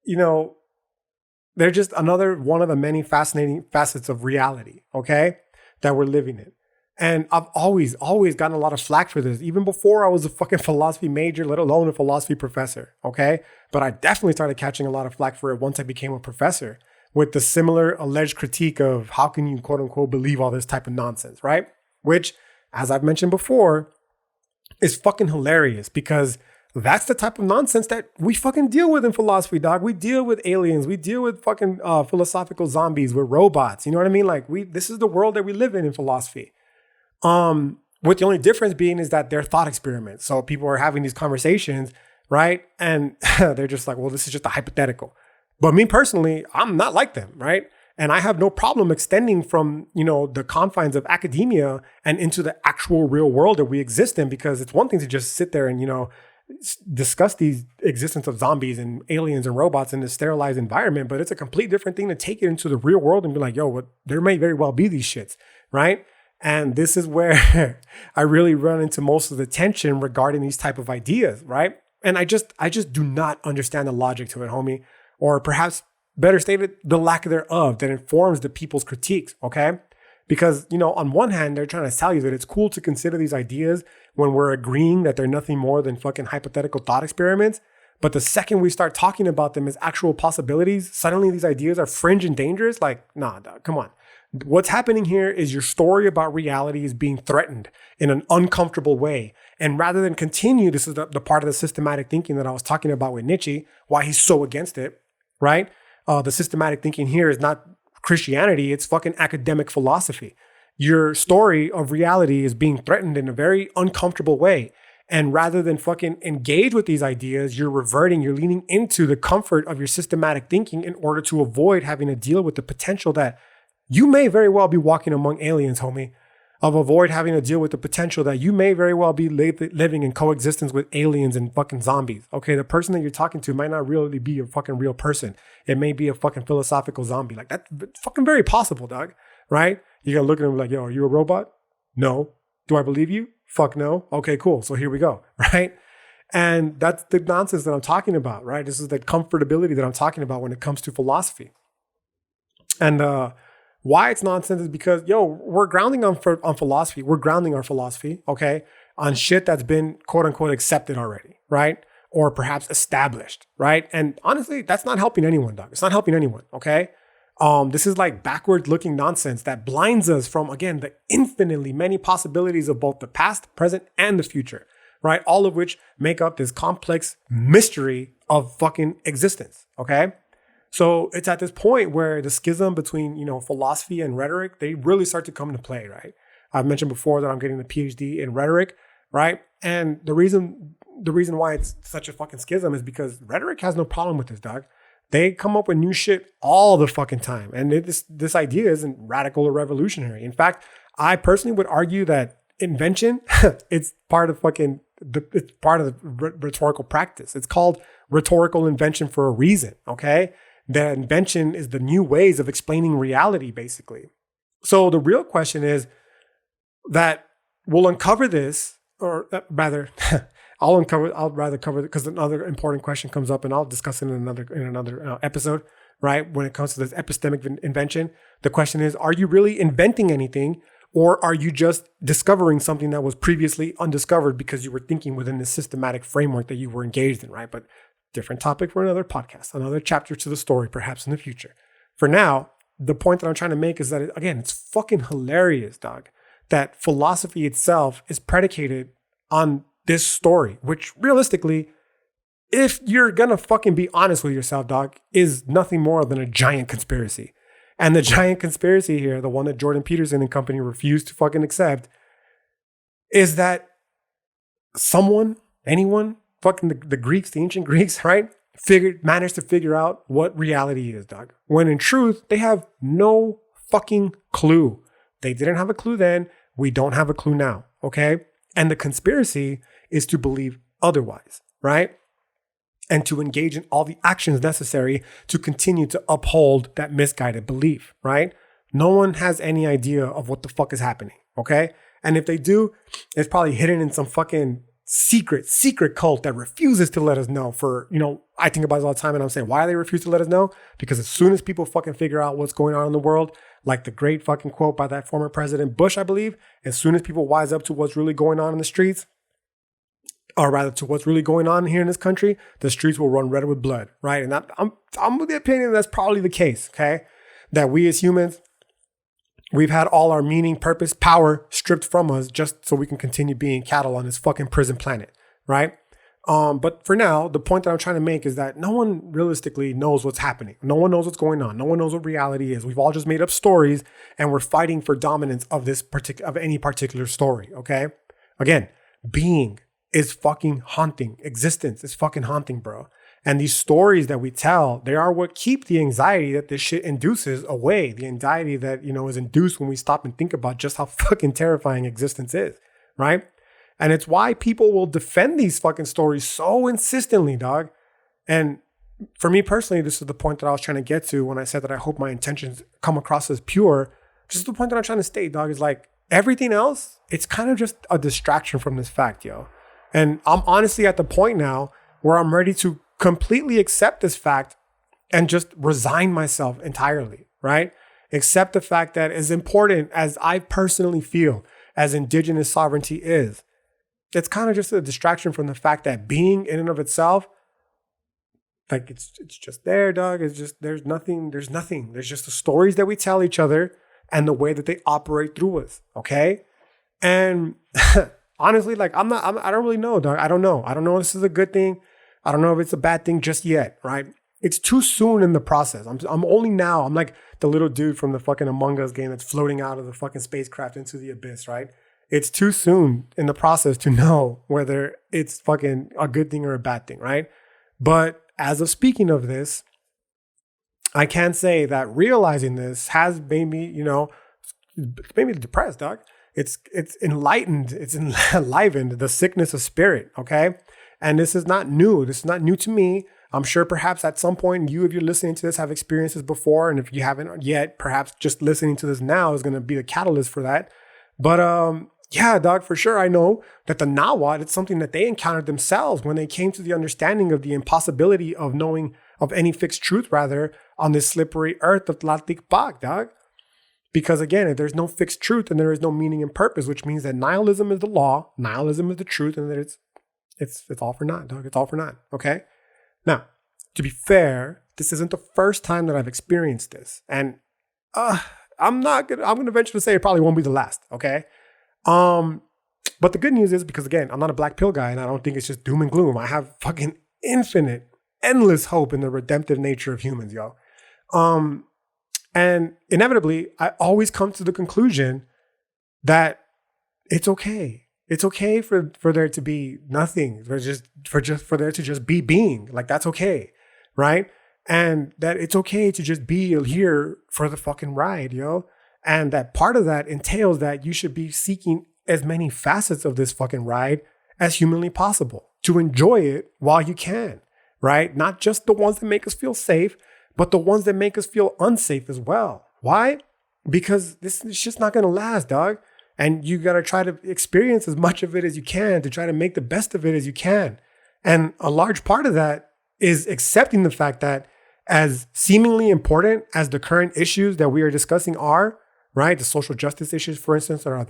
they're just another one of the many fascinating facets of reality, okay, that we're living in. And I've always gotten a lot of flack for this, even before I was a fucking philosophy major, let alone a philosophy professor, okay? But I definitely started catching a lot of flack for it once I became a professor, with the similar alleged critique of how can you quote unquote believe all this type of nonsense, right? Which, as I've mentioned before, is fucking hilarious because that's the type of nonsense that we fucking deal with in philosophy, dog. We deal with aliens. We deal with fucking philosophical zombies. We're robots. You know what I mean? Like this is the world that we live in philosophy. With the only difference being is that they're thought experiments. So people are having these conversations, right? And they're just like, well, this is just a hypothetical. But me personally, I'm not like them, right? And I have no problem extending from, the confines of academia and into the actual real world that we exist in, because it's one thing to just sit there and, discuss the existence of zombies and aliens and robots in this sterilized environment, but it's a complete different thing to take it into the real world and be like, yo, there may very well be these shits, right? And this is where I really run into most of the tension regarding these type of ideas, right? And I just do not understand the logic to it, homie, or perhaps better stated, the lack thereof that informs the people's critiques, okay? Because, on one hand, they're trying to tell you that it's cool to consider these ideas when we're agreeing that they're nothing more than fucking hypothetical thought experiments. But the second we start talking about them as actual possibilities, suddenly these ideas are fringe and dangerous. Like, nah, dog, come on. What's happening here is your story about reality is being threatened in an uncomfortable way. And rather than continue, this is the part of the systematic thinking that I was talking about with Nietzsche, why he's so against it, right? The systematic thinking here is not Christianity, it's fucking academic philosophy. Your story of reality is being threatened in a very uncomfortable way. And rather than fucking engage with these ideas, you're reverting, you're leaning into the comfort of your systematic thinking in order to avoid having to deal with the potential that you may very well be walking among aliens, homie. of avoid having to deal with the potential that you may very well be living in coexistence with aliens and fucking zombies. Okay, the person that you're talking to might not really be a fucking real person. It may be a fucking philosophical zombie. Like, that's fucking very possible, dog. Right? You gotta look at them like, yo, are you a robot? No. Do I believe you? Fuck no. Okay, cool. So here we go. Right? And that's the nonsense that I'm talking about, right? This is the comfortability that I'm talking about when it comes to philosophy. And why it's nonsense is because, we're grounding on philosophy. We're grounding our philosophy, okay, on shit that's been quote unquote accepted already, right? Or perhaps established, right? And honestly, that's not helping anyone, dog. It's not helping anyone, okay? This is like backward looking nonsense that blinds us from, again, the infinitely many possibilities of both the past, present, and the future, right? All of which make up this complex mystery of fucking existence, okay? So it's at this point where the schism between, philosophy and rhetoric, they really start to come into play, right? I've mentioned before that I'm getting a PhD in rhetoric, right? And the reason why it's such a fucking schism is because rhetoric has no problem with this, dog. They come up with new shit all the fucking time. And this idea isn't radical or revolutionary. In fact, I personally would argue that invention, it's part of the rhetorical practice. It's called rhetorical invention for a reason, okay? The invention is the new ways of explaining reality, basically. So the real question is that we'll uncover this, or rather, I'll rather cover it because another important question comes up, and I'll discuss it in another episode, right? When it comes to this epistemic invention, the question is, are you really inventing anything, or are you just discovering something that was previously undiscovered because you were thinking within the systematic framework that you were engaged in, right? But different topic for another podcast, another chapter to the story, perhaps in the future. For now, the point that I'm trying to make is that, again, it's fucking hilarious, dog, that philosophy itself is predicated on this story, which realistically, if you're gonna fucking be honest with yourself, dog, is nothing more than a giant conspiracy. And the giant conspiracy here, the one that Jordan Peterson and company refused to fucking accept, is that anyone, fucking the Greeks, the ancient Greeks, right, managed to figure out what reality is, dog. When in truth, they have no fucking clue. They didn't have a clue then. We don't have a clue now, okay? And the conspiracy is to believe otherwise, right? And to engage in all the actions necessary to continue to uphold that misguided belief, right? No one has any idea of what the fuck is happening, okay? And if they do, it's probably hidden in some fucking secret cult that refuses to let us know. I think about it all the time, and I'm saying, why do they refuse to let us know? Because as soon as people fucking figure out what's going on in the world, like the great fucking quote by that former President Bush, I believe, as soon as people wise up to what's really going on in the streets, or rather to what's really going on here in this country, the streets will run red with blood, right? And I'm of the opinion that's probably the case, okay? That we as humans, we've had all our meaning, purpose, power stripped from us just so we can continue being cattle on this fucking prison planet, right? But for now, the point that I'm trying to make is that no one realistically knows what's happening. No one knows what's going on. No one knows what reality is. We've all just made up stories, and we're fighting for dominance of any particular story, okay? Again, being is fucking haunting. Existence is fucking haunting, bro. And these stories that we tell, they are what keep the anxiety that this shit induces away. The anxiety that, is induced when we stop and think about just how fucking terrifying existence is, right? And it's why people will defend these fucking stories so insistently, dog. And for me personally, this is the point that I was trying to get to when I said that I hope my intentions come across as pure. Just the point that I'm trying to state, dog, is like everything else, it's kind of just a distraction from this fact, yo. And I'm honestly at the point now where I'm ready to completely accept this fact and just resign myself entirely, right? Accept the fact that as important as I personally feel as indigenous sovereignty is, it's kind of just a distraction from the fact that being in and of itself, like it's just there, dog. It's just, there's nothing. There's just the stories that we tell each other and the way that they operate through us. Okay. And honestly, like I don't really know, dog. I don't know if this is a good thing. I don't know if it's a bad thing just yet, right? It's too soon in the process. I'm like the little dude from the fucking Among Us game that's floating out of the fucking spacecraft into the abyss, right? It's too soon in the process to know whether it's fucking a good thing or a bad thing, right? But as of speaking of this, I can say that realizing this has made me, it's made me depressed, dog. it's enlightened, it's enlivened the sickness of spirit, okay? And this is not new. This is not new to me. I'm sure perhaps at some point you, if you're listening to this, have experienced this before. And if you haven't yet, perhaps just listening to this now is going to be the catalyst for that. But yeah, dog, for sure. I know that the Nawat, it's something that they encountered themselves when they came to the understanding of the impossibility of knowing of any fixed truth, rather, on this slippery earth of Tlatikpak, dog. Because again, if there's no fixed truth, then there is no meaning and purpose, which means that nihilism is the law, nihilism is the truth, and that it's all for naught, dog. It's all for naught. Okay. Now, to be fair, this isn't the first time that I've experienced this, and I'm gonna venture to say it probably won't be the last. Okay. But the good news is, because again, I'm not a black pill guy, and I don't think it's just doom and gloom. I have fucking infinite, endless hope in the redemptive nature of humans, yo. And inevitably, I always come to the conclusion that it's okay. It's okay for there to be nothing, for there to just be being. Like, that's okay, right? And that it's okay to just be here for the fucking ride, yo. And that part of that entails that you should be seeking as many facets of this fucking ride as humanly possible to enjoy it while you can, right? Not just the ones that make us feel safe, but the ones that make us feel unsafe as well. Why? Because this is just not going to last, dog. And you got to try to experience as much of it as you can to try to make the best of it as you can. And a large part of that is accepting the fact that, as seemingly important as the current issues that we are discussing are, right? The social justice issues, for instance, that are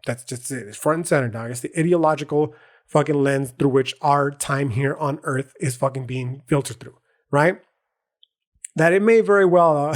that's just it. It's front and center, dog. It's the ideological fucking lens through which our time here on earth is fucking being filtered through, right? That it may very well,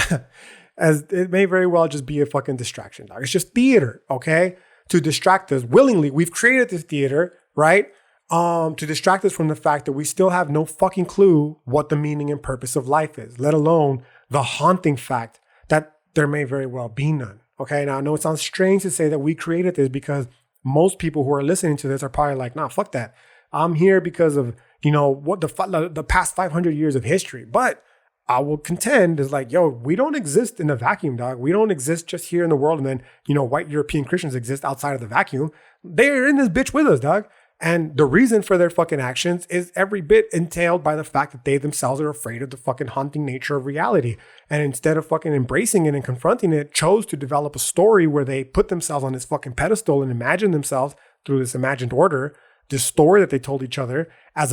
just be a fucking distraction, dog. It's just theater, okay? To distract us willingly. We've created this theater, right? To distract us from the fact that we still have no fucking clue what the meaning and purpose of life is, let alone the haunting fact that there may very well be none. Okay, now I know it sounds strange to say that we created this, because most people who are listening to this are probably like, nah, fuck that. I'm here because of, what the past 500 years of history. But I will contend is like, yo, we don't exist in a vacuum, dog. We don't exist just here in the world, and then, white European Christians exist outside of the vacuum. They're in this bitch with us, dog. And the reason for their fucking actions is every bit entailed by the fact that they themselves are afraid of the fucking haunting nature of reality. And instead of fucking embracing it and confronting it, chose to develop a story where they put themselves on this fucking pedestal and imagine themselves through this imagined order, this story that they told each other as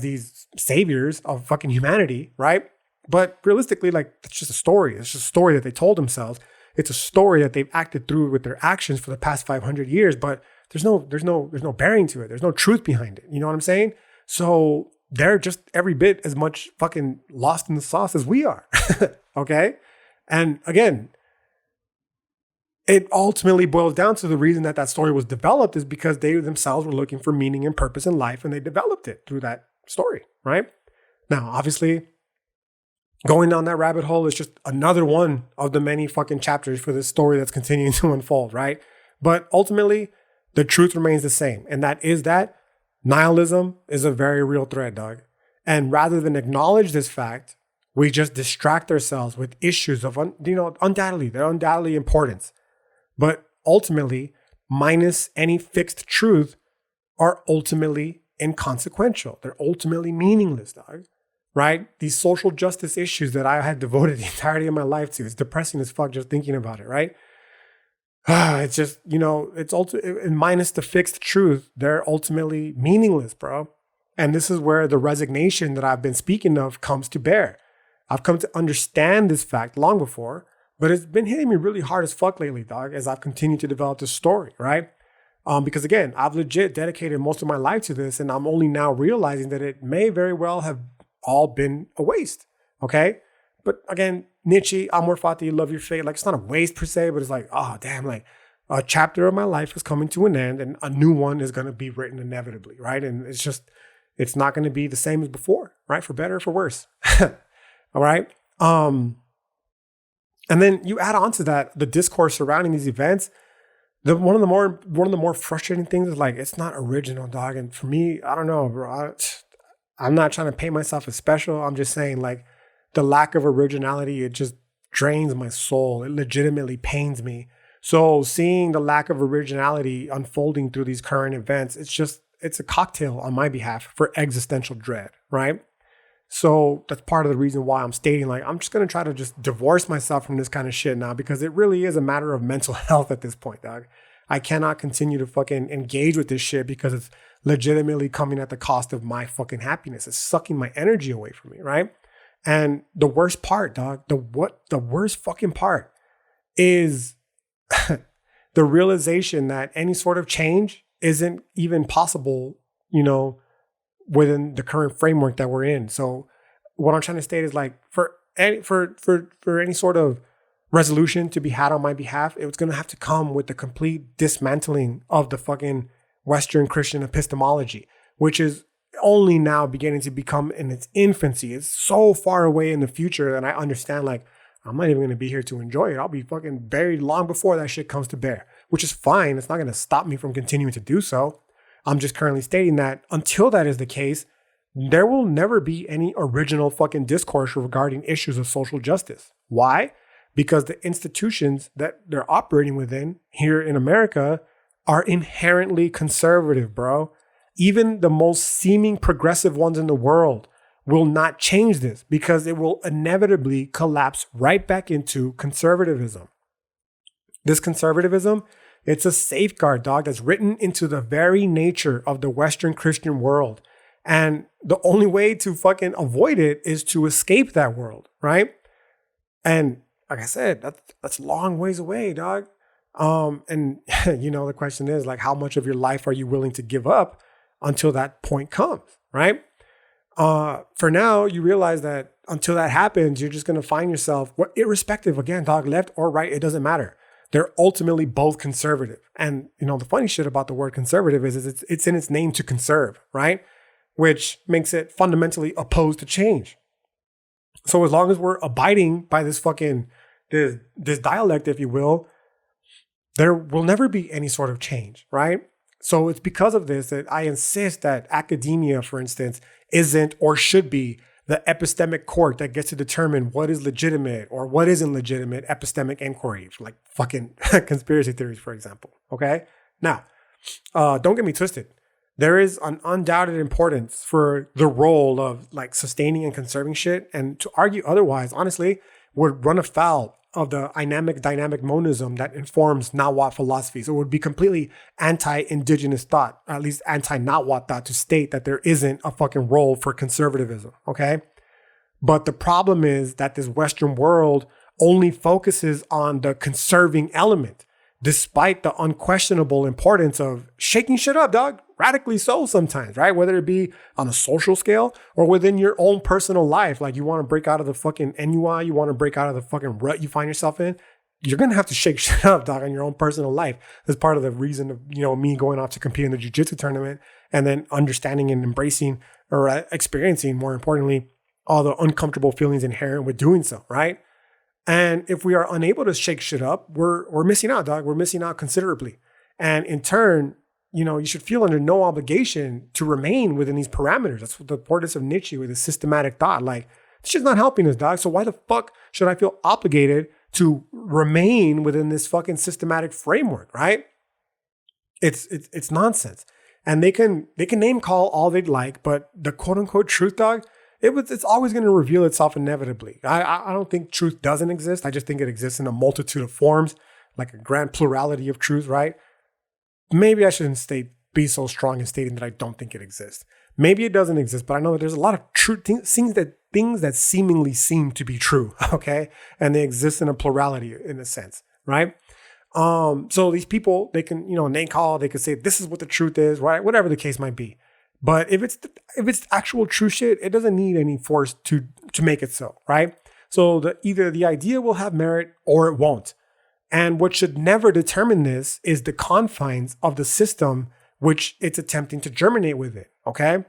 these saviors of fucking humanity, right? But realistically, like, it's just a story. It's just a story that they told themselves. It's a story that they've acted through with their actions for the past 500 years, but there's no bearing to it. There's no truth behind it. You know what I'm saying? So they're just every bit as much fucking lost in the sauce as we are. Okay? And again, it ultimately boils down to the reason that story was developed is because they themselves were looking for meaning and purpose in life, and they developed it through that story, right? Now, obviously, going down that rabbit hole is just another one of the many fucking chapters for this story that's continuing to unfold, right? But ultimately, the truth remains the same. And that is that nihilism is a very real threat, dog. And rather than acknowledge this fact, we just distract ourselves with issues of, undoubtedly importance. But ultimately, minus any fixed truth, are ultimately inconsequential. They're ultimately meaningless, dog. Right? These social justice issues that I had devoted the entirety of my life to. It's depressing as fuck just thinking about it, right? It's just, it's minus the fixed truth, they're ultimately meaningless, bro. And this is where the resignation that I've been speaking of comes to bear. I've come to understand this fact long before, but it's been hitting me really hard as fuck lately, dog, as I've continued to develop this story, right? Because again, I've legit dedicated most of my life to this, and I'm only now realizing that it may very well have all been a waste, okay? But again, Nietzsche, amor fati, love your fate. Like, it's not a waste per se, but it's like, oh, damn, like a chapter of my life is coming to an end and a new one is going to be written inevitably, right? And it's not going to be the same as before, right? For better or for worse. All right? And then you add on to that the discourse surrounding these events. One of the more frustrating things is like, it's not original, dog. And for me, I don't know, bro. I'm not trying to paint myself as special. I'm just saying, like, the lack of originality, it just drains my soul. It legitimately pains me So seeing the lack of originality unfolding through these current events, it's a cocktail on my behalf for existential dread, right? So that's part of the reason why I'm stating, like, I'm just going to try to just divorce myself from this kind of shit now, because it really is a matter of mental health at this point, dog. I cannot continue to fucking engage with this shit because it's legitimately coming at the cost of my fucking happiness. It's sucking my energy away from me, right? And the worst part, dog, the worst fucking part is the realization that any sort of change isn't even possible, within the current framework that we're in. So what I'm trying to state is, like, for any sort of resolution to be had on my behalf, it's going to have to come with the complete dismantling of the fucking Western Christian epistemology, which is only now beginning to become in its infancy. It's so far away in the future that I understand, like, I'm not even going to be here to enjoy it. I'll be fucking buried long before that shit comes to bear, which is fine. It's not going to stop me from continuing to do so. I'm just currently stating that until that is the case, there will never be any original fucking discourse regarding issues of social justice. Why? Because the institutions that they're operating within here in America are inherently conservative, bro. Even the most seeming progressive ones in the world will not change this, because it will inevitably collapse right back into conservatism. This conservatism, it's a safeguard, dog, that's written into the very nature of the Western Christian world. And the only way to fucking avoid it is to escape that world, right? And like I said, that's a long ways away, dog. And the question is, like, how much of your life are you willing to give up until that point comes, right? For now, you realize that until that happens, you're just going to find yourself, irrespective, again, dog, left or right, it doesn't matter. They're ultimately both conservative. And, the funny shit about the word conservative is it's in its name to conserve, right? Which makes it fundamentally opposed to change. So as long as we're abiding by this fucking, this dialect, if you will, there will never be any sort of change, right? So it's because of this that I insist that academia, for instance, isn't or should be the epistemic court that gets to determine what is legitimate or what isn't legitimate epistemic inquiry, like fucking conspiracy theories, for example. Okay? Now, don't get me twisted. There is an undoubted importance for the role of, like, sustaining and conserving shit. And to argue otherwise, honestly, would run afoul of the dynamic monism that informs Nawat philosophy. So it would be completely anti-indigenous thought, or at least anti-Nawat thought, to state that there isn't a fucking role for conservatism, okay? But the problem is that this Western world only focuses on the conserving element, despite the unquestionable importance of shaking shit up, dog. Radically so sometimes, right? Whether it be on a social scale or within your own personal life. Like, you want to break out of the fucking NUI, you want to break out of the fucking rut you find yourself in, you're going to have to shake shit up, dog, in your own personal life. That's part of the reason of, me going off to compete in the jiu-jitsu tournament, and then understanding and embracing, or experiencing, more importantly, all the uncomfortable feelings inherent with doing so, right? And if we are unable to shake shit up, we're missing out, dog. We're missing out considerably. And in turn, you should feel under no obligation to remain within these parameters. That's what the importance of Nietzsche with his systematic thought. Like, this shit's not helping us, dog. So why the fuck should I feel obligated to remain within this fucking systematic framework, right? It's nonsense. And they can name call all they'd like, but the quote unquote truth, dog, it's always going to reveal itself inevitably. I don't think truth doesn't exist. I just think it exists in a multitude of forms, like a grand plurality of truth, right? Maybe I shouldn't be so strong in stating that I don't think it exists. Maybe it doesn't exist, but I know that there's a lot of true things that seemingly seem to be true, okay? And they exist in a plurality, in a sense, right? So these people, they can, name call, they could say this is what the truth is, right? Whatever the case might be. But if it's actual true shit, it doesn't need any force to make it so, right? So either the idea will have merit or it won't. And what should never determine this is the confines of the system which it's attempting to germinate with it, okay?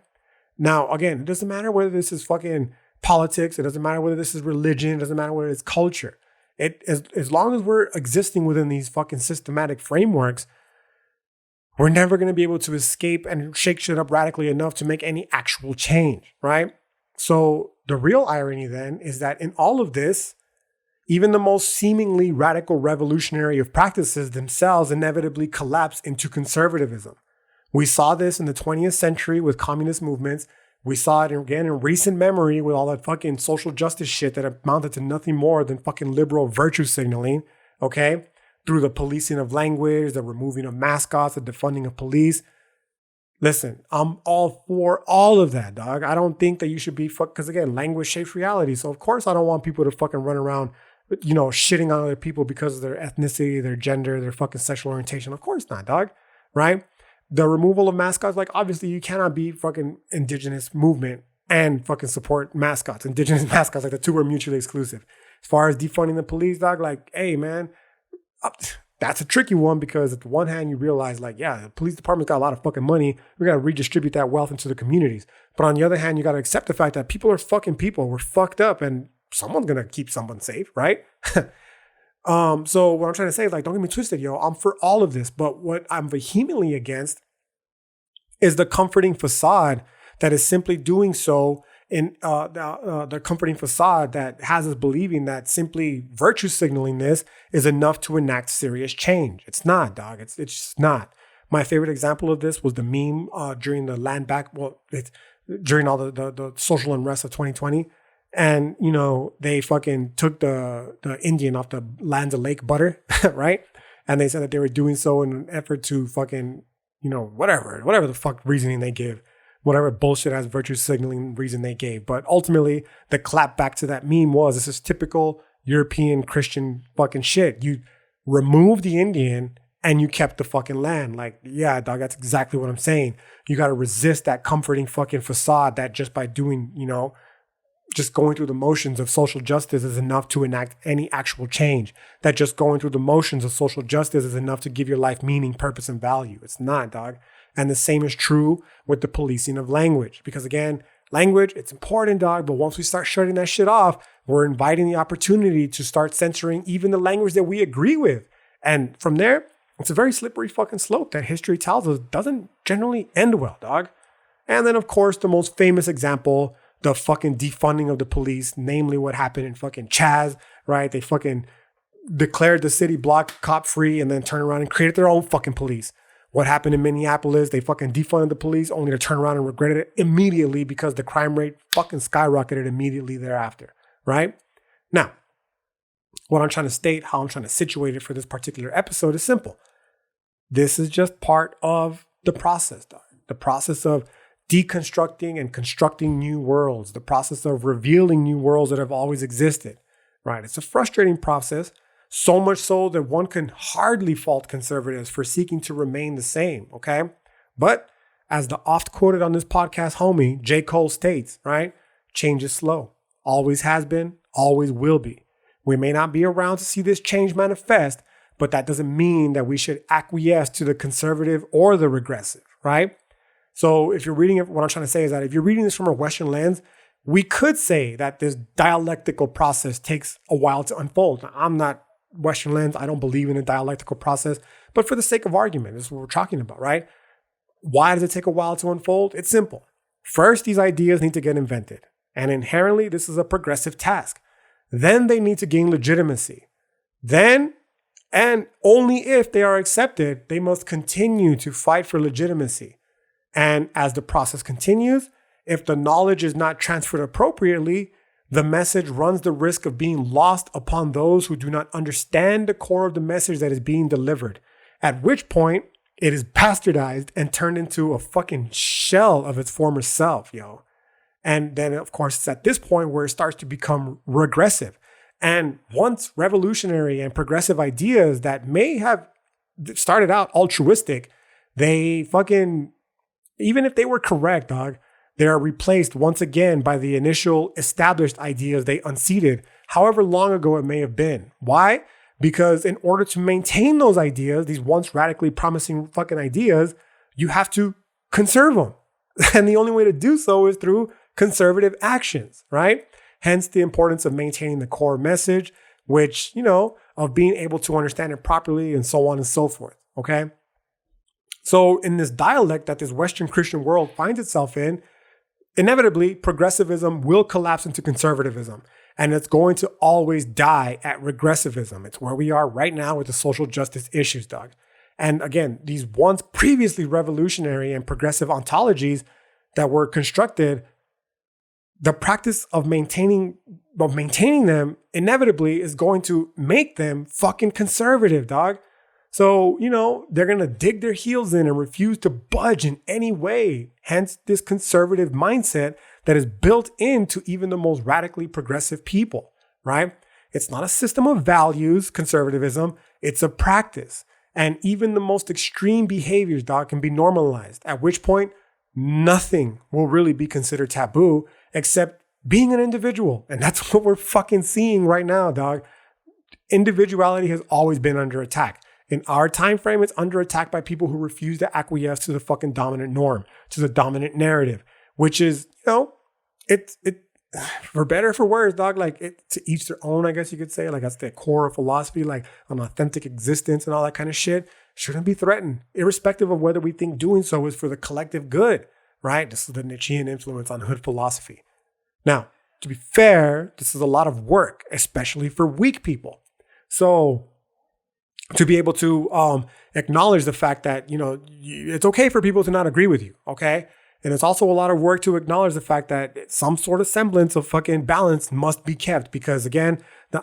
Now, again, it doesn't matter whether this is fucking politics. It doesn't matter whether this is religion. It doesn't matter whether it's culture. As long as we're existing within these fucking systematic frameworks, we're never going to be able to escape and shake shit up radically enough to make any actual change, right? So the real irony then is that in all of this, Even the most seemingly radical revolutionary of practices themselves inevitably collapse into conservatism. We saw this in the 20th century with communist movements. We saw it again in recent memory with all that fucking social justice shit that amounted to nothing more than fucking liberal virtue signaling, okay? Through the policing of language, the removing of mascots, the defunding of police. Listen, I'm all for all of that, dog. I don't think that you should be because again, language shapes reality. So of course I don't want people to fucking run around, shitting on other people because of their ethnicity, their gender, their fucking sexual orientation. Of course not, dog. Right? The removal of mascots, like obviously you cannot be fucking indigenous movement and fucking support mascots. Indigenous mascots, like the two are mutually exclusive. As far as defunding the police, dog, like, hey man, that's a tricky one because at the one hand you realize like, yeah, the police department's got a lot of fucking money. We got to redistribute that wealth into the communities. But on the other hand, you got to accept the fact that people are fucking people. We're fucked up and someone's going to keep someone safe, right? So what I'm trying to say is like, don't get me twisted, yo. I'm for all of this, but what I'm vehemently against is the comforting facade that is simply doing so in the comforting facade that has us believing that simply virtue signaling this is enough to enact serious change. It's not, dog. It's just not. My favorite example of this was the meme during the land back. Well, during all the social unrest of 2020. And, they fucking took the Indian off the lands of Lake Butter, right? And they said that they were doing so in an effort to fucking, whatever the fuck reasoning they give, whatever bullshit as virtue signaling reason they gave. But ultimately, the clap back to that meme was, this is typical European Christian fucking shit. You remove the Indian and you kept the fucking land. Like, yeah, dog, that's exactly what I'm saying. You got to resist that comforting fucking facade that just by doing, just going through the motions of social justice is enough to enact any actual change. That just going through the motions of social justice is enough to give your life meaning, purpose, and value. It's not, dog. And the same is true with the policing of language. Because again, language, it's important, dog. But once we start shutting that shit off, we're inviting the opportunity to start censoring even the language that we agree with. And from there, it's a very slippery fucking slope that history tells us doesn't generally end well, dog. And then, of course, the most famous example, the fucking defunding of the police, namely what happened in fucking Chaz, right? They fucking declared the city block cop free and then turned around and created their own fucking police. What happened in Minneapolis, they fucking defunded the police only to turn around and regret it immediately because the crime rate fucking skyrocketed immediately thereafter, right? Now, what I'm trying to state, how I'm trying to situate it for this particular episode is simple. This is just part of the process, dog. The process of deconstructing and constructing new worlds, the process of revealing new worlds that have always existed, right? It's a frustrating process, so much so that one can hardly fault conservatives for seeking to remain the same, okay? But as the oft quoted on this podcast homie, J. Cole states, right? Change is slow, always has been, always will be. We may not be around to see this change manifest, but that doesn't mean that we should acquiesce to the conservative or the regressive, right? So if you're reading it, what I'm trying to say is that if you're reading this from a Western lens, we could say that this dialectical process takes a while to unfold. Now, I'm not Western lens. I don't believe in a dialectical process, but for the sake of argument, this is what we're talking about, right? Why does it take a while to unfold? It's simple. First, these ideas need to get invented. And inherently, this is a progressive task. Then they need to gain legitimacy. Then, and only if they are accepted, they must continue to fight for legitimacy. And as the process continues, if the knowledge is not transferred appropriately, the message runs the risk of being lost upon those who do not understand the core of the message that is being delivered, at which point it is bastardized and turned into a fucking shell of its former self, yo. And then, of course, it's at this point where it starts to become regressive. And once revolutionary and progressive ideas that may have started out altruistic, they fucking, even if they were correct, dog, they are replaced once again by the initial established ideas they unseated, however long ago it may have been. Why? Because in order to maintain those ideas, these once radically promising fucking ideas, you have to conserve them. And the only way to do so is through conservative actions, right? Hence the importance of maintaining the core message, which, of being able to understand it properly and so on and so forth, okay? So in this dialect that this Western Christian world finds itself in, inevitably, progressivism will collapse into conservatism. And it's going to always die at regressivism. It's where we are right now with the social justice issues, dog. And again, these once previously revolutionary and progressive ontologies that were constructed, the practice of maintaining them inevitably is going to make them fucking conservative, dog. So, they're going to dig their heels in and refuse to budge in any way. Hence this conservative mindset that is built into even the most radically progressive people, right? It's not a system of values, conservatism. It's a practice. And even the most extreme behaviors, dog, can be normalized, at which point nothing will really be considered taboo except being an individual. And that's what we're fucking seeing right now, dog. Individuality has always been under attack. In our time frame, it's under attack by people who refuse to acquiesce to the fucking dominant norm, to the dominant narrative, which is, it for better or for worse, dog, like to each their own, I guess you could say. Like that's the core of philosophy, like an authentic existence and all that kind of shit shouldn't be threatened, irrespective of whether we think doing so is for the collective good, right? This is the Nietzschean influence on hood philosophy. Now, to be fair, this is a lot of work, especially for weak people. So to be able to acknowledge the fact that, it's okay for people to not agree with you, okay? And it's also a lot of work to acknowledge the fact that some sort of semblance of fucking balance must be kept because, again, the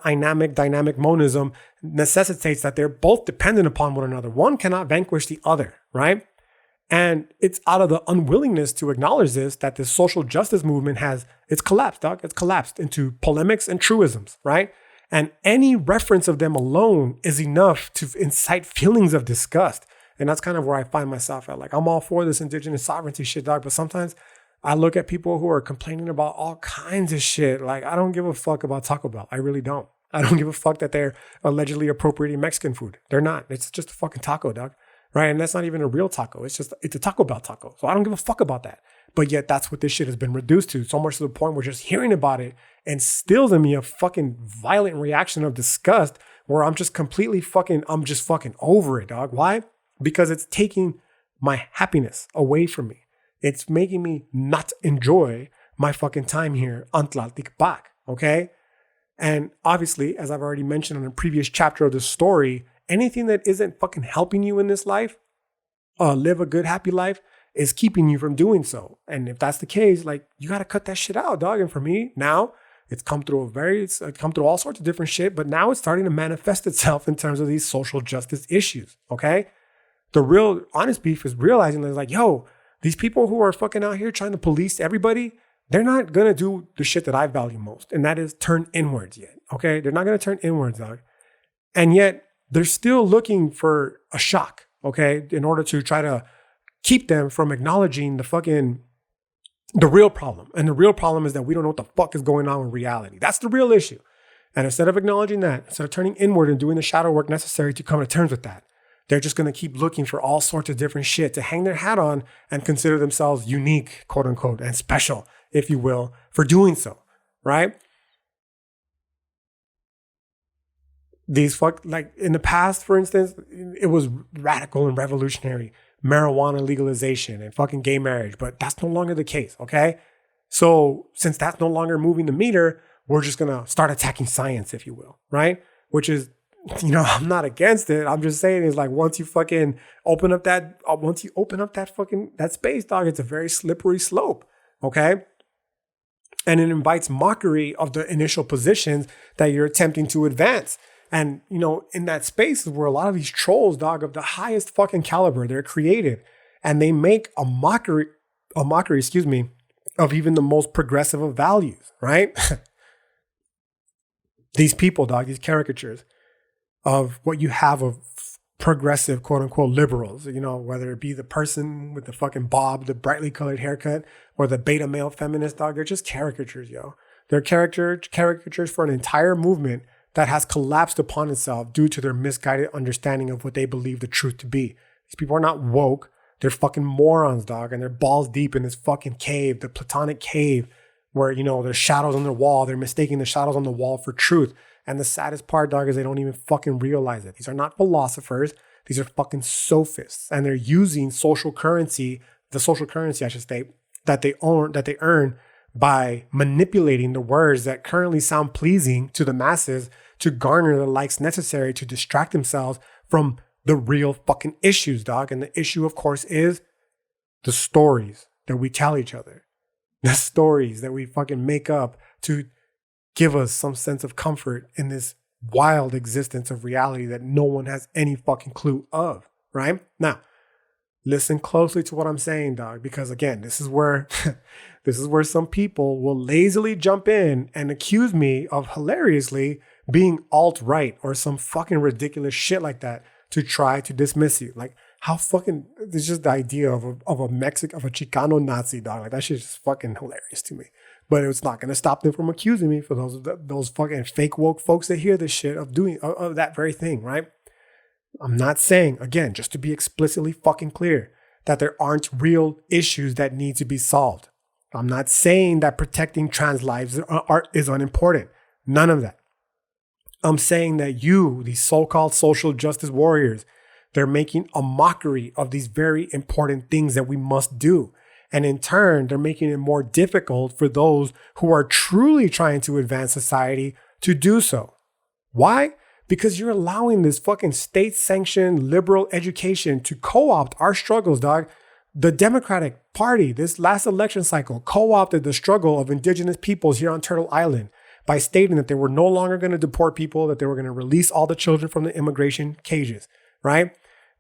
dynamic monism necessitates that they're both dependent upon one another. One cannot vanquish the other, right? And it's out of the unwillingness to acknowledge this that the social justice movement it's collapsed, dog. It's collapsed into polemics and truisms, right? And any reference of them alone is enough to incite feelings of disgust. And that's kind of where I find myself at. Like, I'm all for this indigenous sovereignty shit, dog. But sometimes I look at people who are complaining about all kinds of shit. Like, I don't give a fuck about Taco Bell. I really don't. I don't give a fuck that they're allegedly appropriating Mexican food. They're not. It's just a fucking taco, dog. Right? And that's not even a real taco. It's a Taco Bell taco. So I don't give a fuck about that. But yet that's what this shit has been reduced to. So much to the point where just hearing about it instills in me a fucking violent reaction of disgust where I'm just fucking over it, dog. Why? Because it's taking my happiness away from me. It's making me not enjoy my fucking time here on Tlalticpac, okay? And obviously, as I've already mentioned in a previous chapter of this story, anything that isn't fucking helping you in this life, live a good, happy life, is keeping you from doing so. And if that's the case, like, you got to cut that shit out, dog. And for me, now, it's come through all sorts of different shit, but now it's starting to manifest itself in terms of these social justice issues, okay? The real honest beef is realizing that it's like, yo, these people who are fucking out here trying to police everybody, they're not going to do the shit that I value most. And that is turn inwards yet. Okay. They're not going to turn inwards, dog. And yet they're still looking for a shock. Okay. In order to try to keep them from acknowledging the real problem. And the real problem is that we don't know what the fuck is going on in reality. That's the real issue. And instead of acknowledging that, instead of turning inward and doing the shadow work necessary to come to terms with that, they're just going to keep looking for all sorts of different shit to hang their hat on and consider themselves unique, quote unquote, and special, if you will, for doing so, right? Like in the past, for instance, it was radical and revolutionary marijuana legalization and fucking gay marriage, but that's no longer the case, okay? So since that's no longer moving the meter, we're just going to start attacking science, if you will, right? Which is, I'm not against it. I'm just saying it's like once you fucking open up that space, dog, it's a very slippery slope. Okay. And it invites mockery of the initial positions that you're attempting to advance. And, in that space is where a lot of these trolls, dog, of the highest fucking caliber, they're created and they make a mockery, of even the most progressive of values, right? These people, dog, these caricatures of what you have of progressive, quote unquote, liberals, whether it be the person with the fucking bob, the brightly colored haircut, or the beta male feminist, dog, they're just caricatures, yo. They're caricatures for an entire movement that has collapsed upon itself due to their misguided understanding of what they believe the truth to be. These people are not woke. They're fucking morons, dog, and they're balls deep in this fucking cave, the Platonic cave, where, there's shadows on the wall. They're mistaking the shadows on the wall for truth. And the saddest part, dog, is they don't even fucking realize it. These are not philosophers. These are fucking sophists. And they're using the social currency, I should say, that they earn by manipulating the words that currently sound pleasing to the masses to garner the likes necessary to distract themselves from the real fucking issues, dog. And the issue, of course, is the stories that we tell each other, the stories that we fucking make up to give us some sense of comfort in this wild existence of reality that no one has any fucking clue of, right? Now, listen closely to what I'm saying, dog, because again, this is where some people will lazily jump in and accuse me of hilariously being alt-right or some fucking ridiculous shit like that to try to dismiss you. Like, how fucking, it's just the idea of a Chicano Nazi, dog. Like, that shit's just fucking hilarious to me. But it's not going to stop them from accusing me for those fucking fake woke folks that hear this shit of doing of that very thing, right? I'm not saying, again, just to be explicitly fucking clear, that there aren't real issues that need to be solved. I'm not saying that protecting trans lives is unimportant. None of that. I'm saying that these so-called social justice warriors, they're making a mockery of these very important things that we must do. And in turn, they're making it more difficult for those who are truly trying to advance society to do so. Why? Because you're allowing this fucking state-sanctioned liberal education to co-opt our struggles, dog. The Democratic Party, this last election cycle, co-opted the struggle of indigenous peoples here on Turtle Island by stating that they were no longer going to deport people, that they were going to release all the children from the immigration cages, right?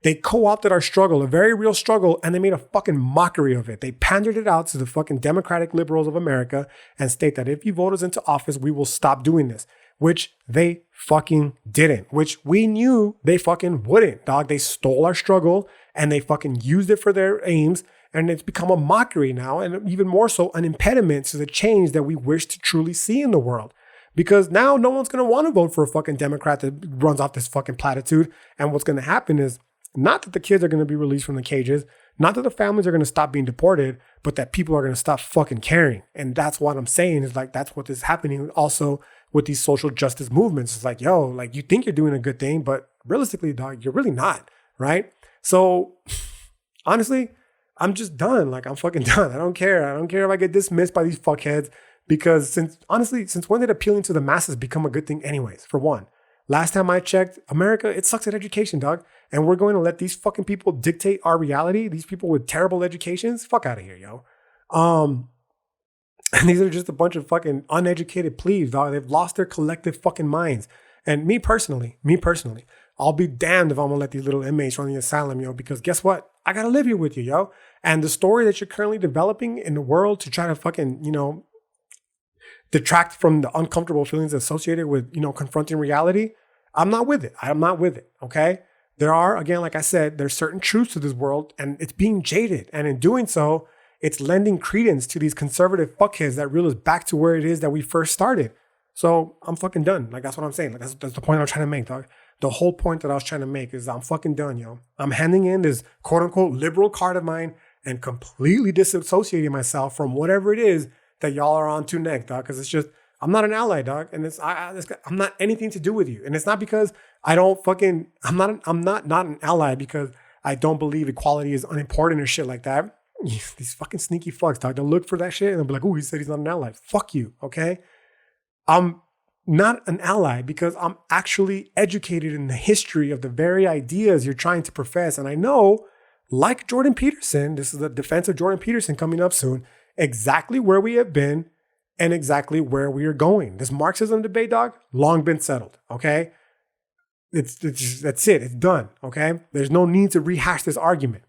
They co-opted our struggle, a very real struggle, and they made a fucking mockery of it. They pandered it out to the fucking Democratic liberals of America and state that if you vote us into office, we will stop doing this, which they fucking didn't, which we knew they fucking wouldn't, dog. They stole our struggle and they fucking used it for their aims, and it's become a mockery now, and even more so, an impediment to the change that we wish to truly see in the world. Because now no one's going to want to vote for a fucking Democrat that runs off this fucking platitude. And what's going to happen is not that the kids are going to be released from the cages, not that the families are going to stop being deported, but that people are going to stop fucking caring. And that's what I'm saying is like, that's what is happening also with these social justice movements. It's like, yo, like you think you're doing a good thing, but realistically, dog, you're really not, right? So honestly, I'm just done. Like, I'm fucking done. I don't care. I don't care if I get dismissed by these fuckheads, because since when did appealing to the masses become a good thing anyways? For one, last time I checked, America, it sucks at education, dog. And we're going to let these fucking people dictate our reality. These people with terrible educations, fuck out of here, yo. And these are just a bunch of fucking uneducated plebes, dog. They've lost their collective fucking minds. And me personally, I'll be damned if I'm gonna let these little inmates run the asylum, yo, because guess what? I gotta live here with you, yo. And the story that you're currently developing in the world to try to fucking, detract from the uncomfortable feelings associated with, confronting reality, I'm not with it. I'm not with it, okay? There are, again, like I said, there's certain truths to this world, and it's being jaded. And in doing so, it's lending credence to these conservative fuckheads that reel us back to where it is that we first started. So I'm fucking done. Like, that's what I'm saying. Like, that's the point I'm trying to make, dog. The whole point that I was trying to make is I'm fucking done, yo. I'm handing in this quote unquote liberal card of mine and completely disassociating myself from whatever it is that y'all are on to next, dog. Because it's just, I'm not an ally, dog. And I'm not anything to do with you. And it's not because I don't fucking, I'm not an ally because I don't believe equality is unimportant or shit like that. These fucking sneaky fucks, dog. They'll look for that shit and they'll be like, oh, he said he's not an ally. Fuck you, okay? I'm not an ally because I'm actually educated in the history of the very ideas you're trying to profess. And I know, like Jordan Peterson, this is the defense of Jordan Peterson coming up soon, exactly where we have been and exactly where we are going. This Marxism debate, dog, long been settled, okay? That's it. It's done, okay? There's no need to rehash this argument,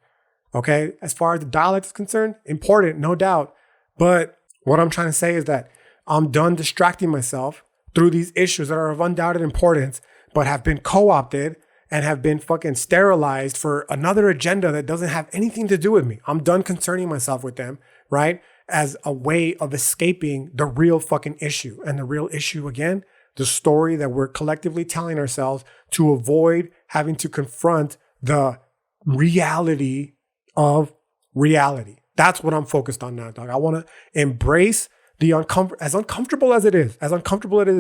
okay? As far as the dialect is concerned, important, no doubt. But what I'm trying to say is that I'm done distracting myself through these issues that are of undoubted importance, but have been co-opted and have been fucking sterilized for another agenda that doesn't have anything to do with me. I'm done concerning myself with them, right? As a way of escaping the real fucking issue. And the real issue, again, the story that we're collectively telling ourselves to avoid having to confront the reality of reality. That's what I'm focused on now, dog. I want to embrace the uncomfortable as it is,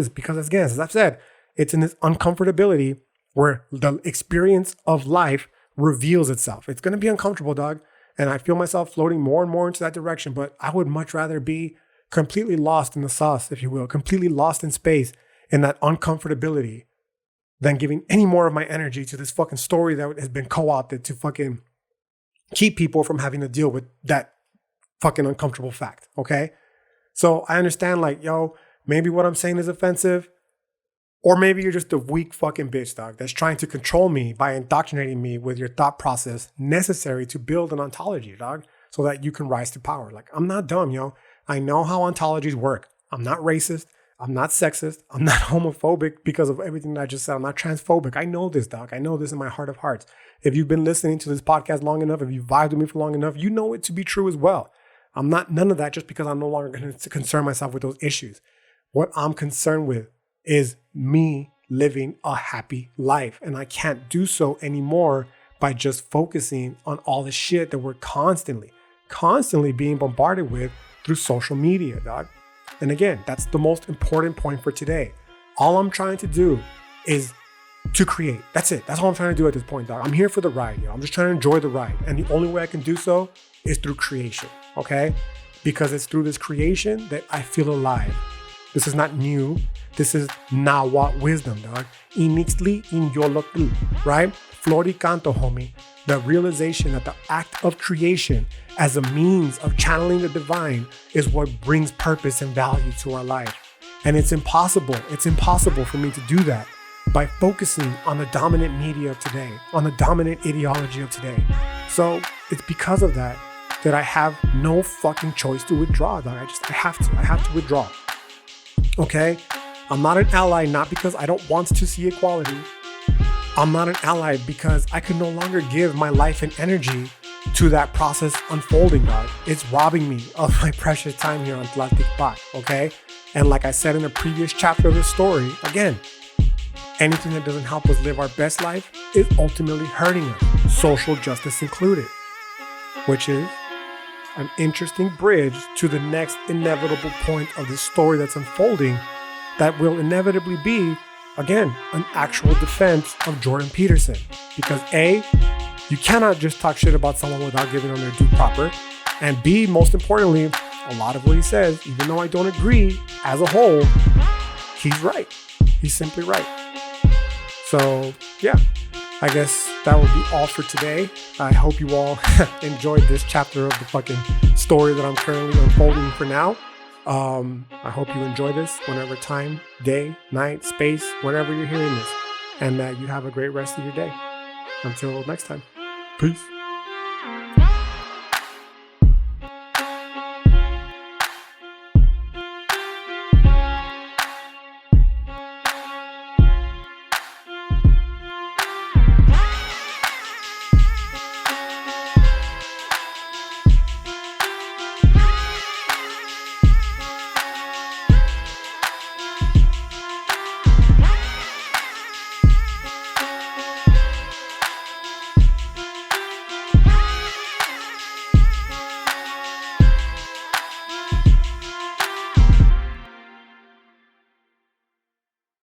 because again, as I've said, it's in this uncomfortability where the experience of life reveals itself. It's going to be uncomfortable, dog. And I feel myself floating more and more into that direction, but I would much rather be completely lost in the sauce, if you will, completely lost in space, in that uncomfortability, than giving any more of my energy to this fucking story that has been co-opted to fucking keep people from having to deal with that fucking uncomfortable fact, okay? So I understand, like, yo, maybe what I'm saying is offensive, or maybe you're just a weak fucking bitch, dog, that's trying to control me by indoctrinating me with your thought process necessary to build an ontology, dog, so that you can rise to power. Like, I'm not dumb, yo. I know how ontologies work. I'm not racist. I'm not sexist. I'm not homophobic because of everything that I just said. I'm not transphobic. I know this, dog. I know this in my heart of hearts. If you've been listening to this podcast long enough, if you've vibed with me for long enough, you know it to be true as well. I'm not none of that just because I'm no longer going to concern myself with those issues. What I'm concerned with is me living a happy life. And I can't do so anymore by just focusing on all the shit that we're constantly being bombarded with through social media, dog. And again, that's the most important point for today. All I'm trying to do is to create. That's it. That's all I'm trying to do at this point, dog. I'm here for the ride, yo. I'm just trying to enjoy the ride. And the only way I can do so is through creation, okay? Because it's through this creation that I feel alive. This is not new. This is Nahuatl wisdom, dog. Inixtli in yolotl, right? Flori canto, homie. The realization that the act of creation as a means of channeling the divine is what brings purpose and value to our life. And it's impossible for me to do that by focusing on the dominant media of today, on the dominant ideology of today. So it's because of that I have no fucking choice to withdraw, dog. I have to withdraw. Okay? I'm not an ally, not because I don't want to see equality. I'm not an ally because I can no longer give my life and energy to that process unfolding, dog. It's robbing me of my precious time here on Tlaltikpak, okay? And like I said in a previous chapter of this story, again, anything that doesn't help us live our best life is ultimately hurting us, social justice included, which is an interesting bridge to the next inevitable point of this story that's unfolding that will inevitably be, again, an actual defense of Jordan Peterson. Because A, you cannot just talk shit about someone without giving them their due proper. And B, most importantly, a lot of what he says, even though I don't agree as a whole, he's right. He's simply right. So, yeah, I guess that would be all for today. I hope you all enjoyed this chapter of the fucking story that I'm currently unfolding for now. I hope you enjoy this whenever time, day, night, space, whenever you're hearing this. And that you have a great rest of your day. Until next time. Peace.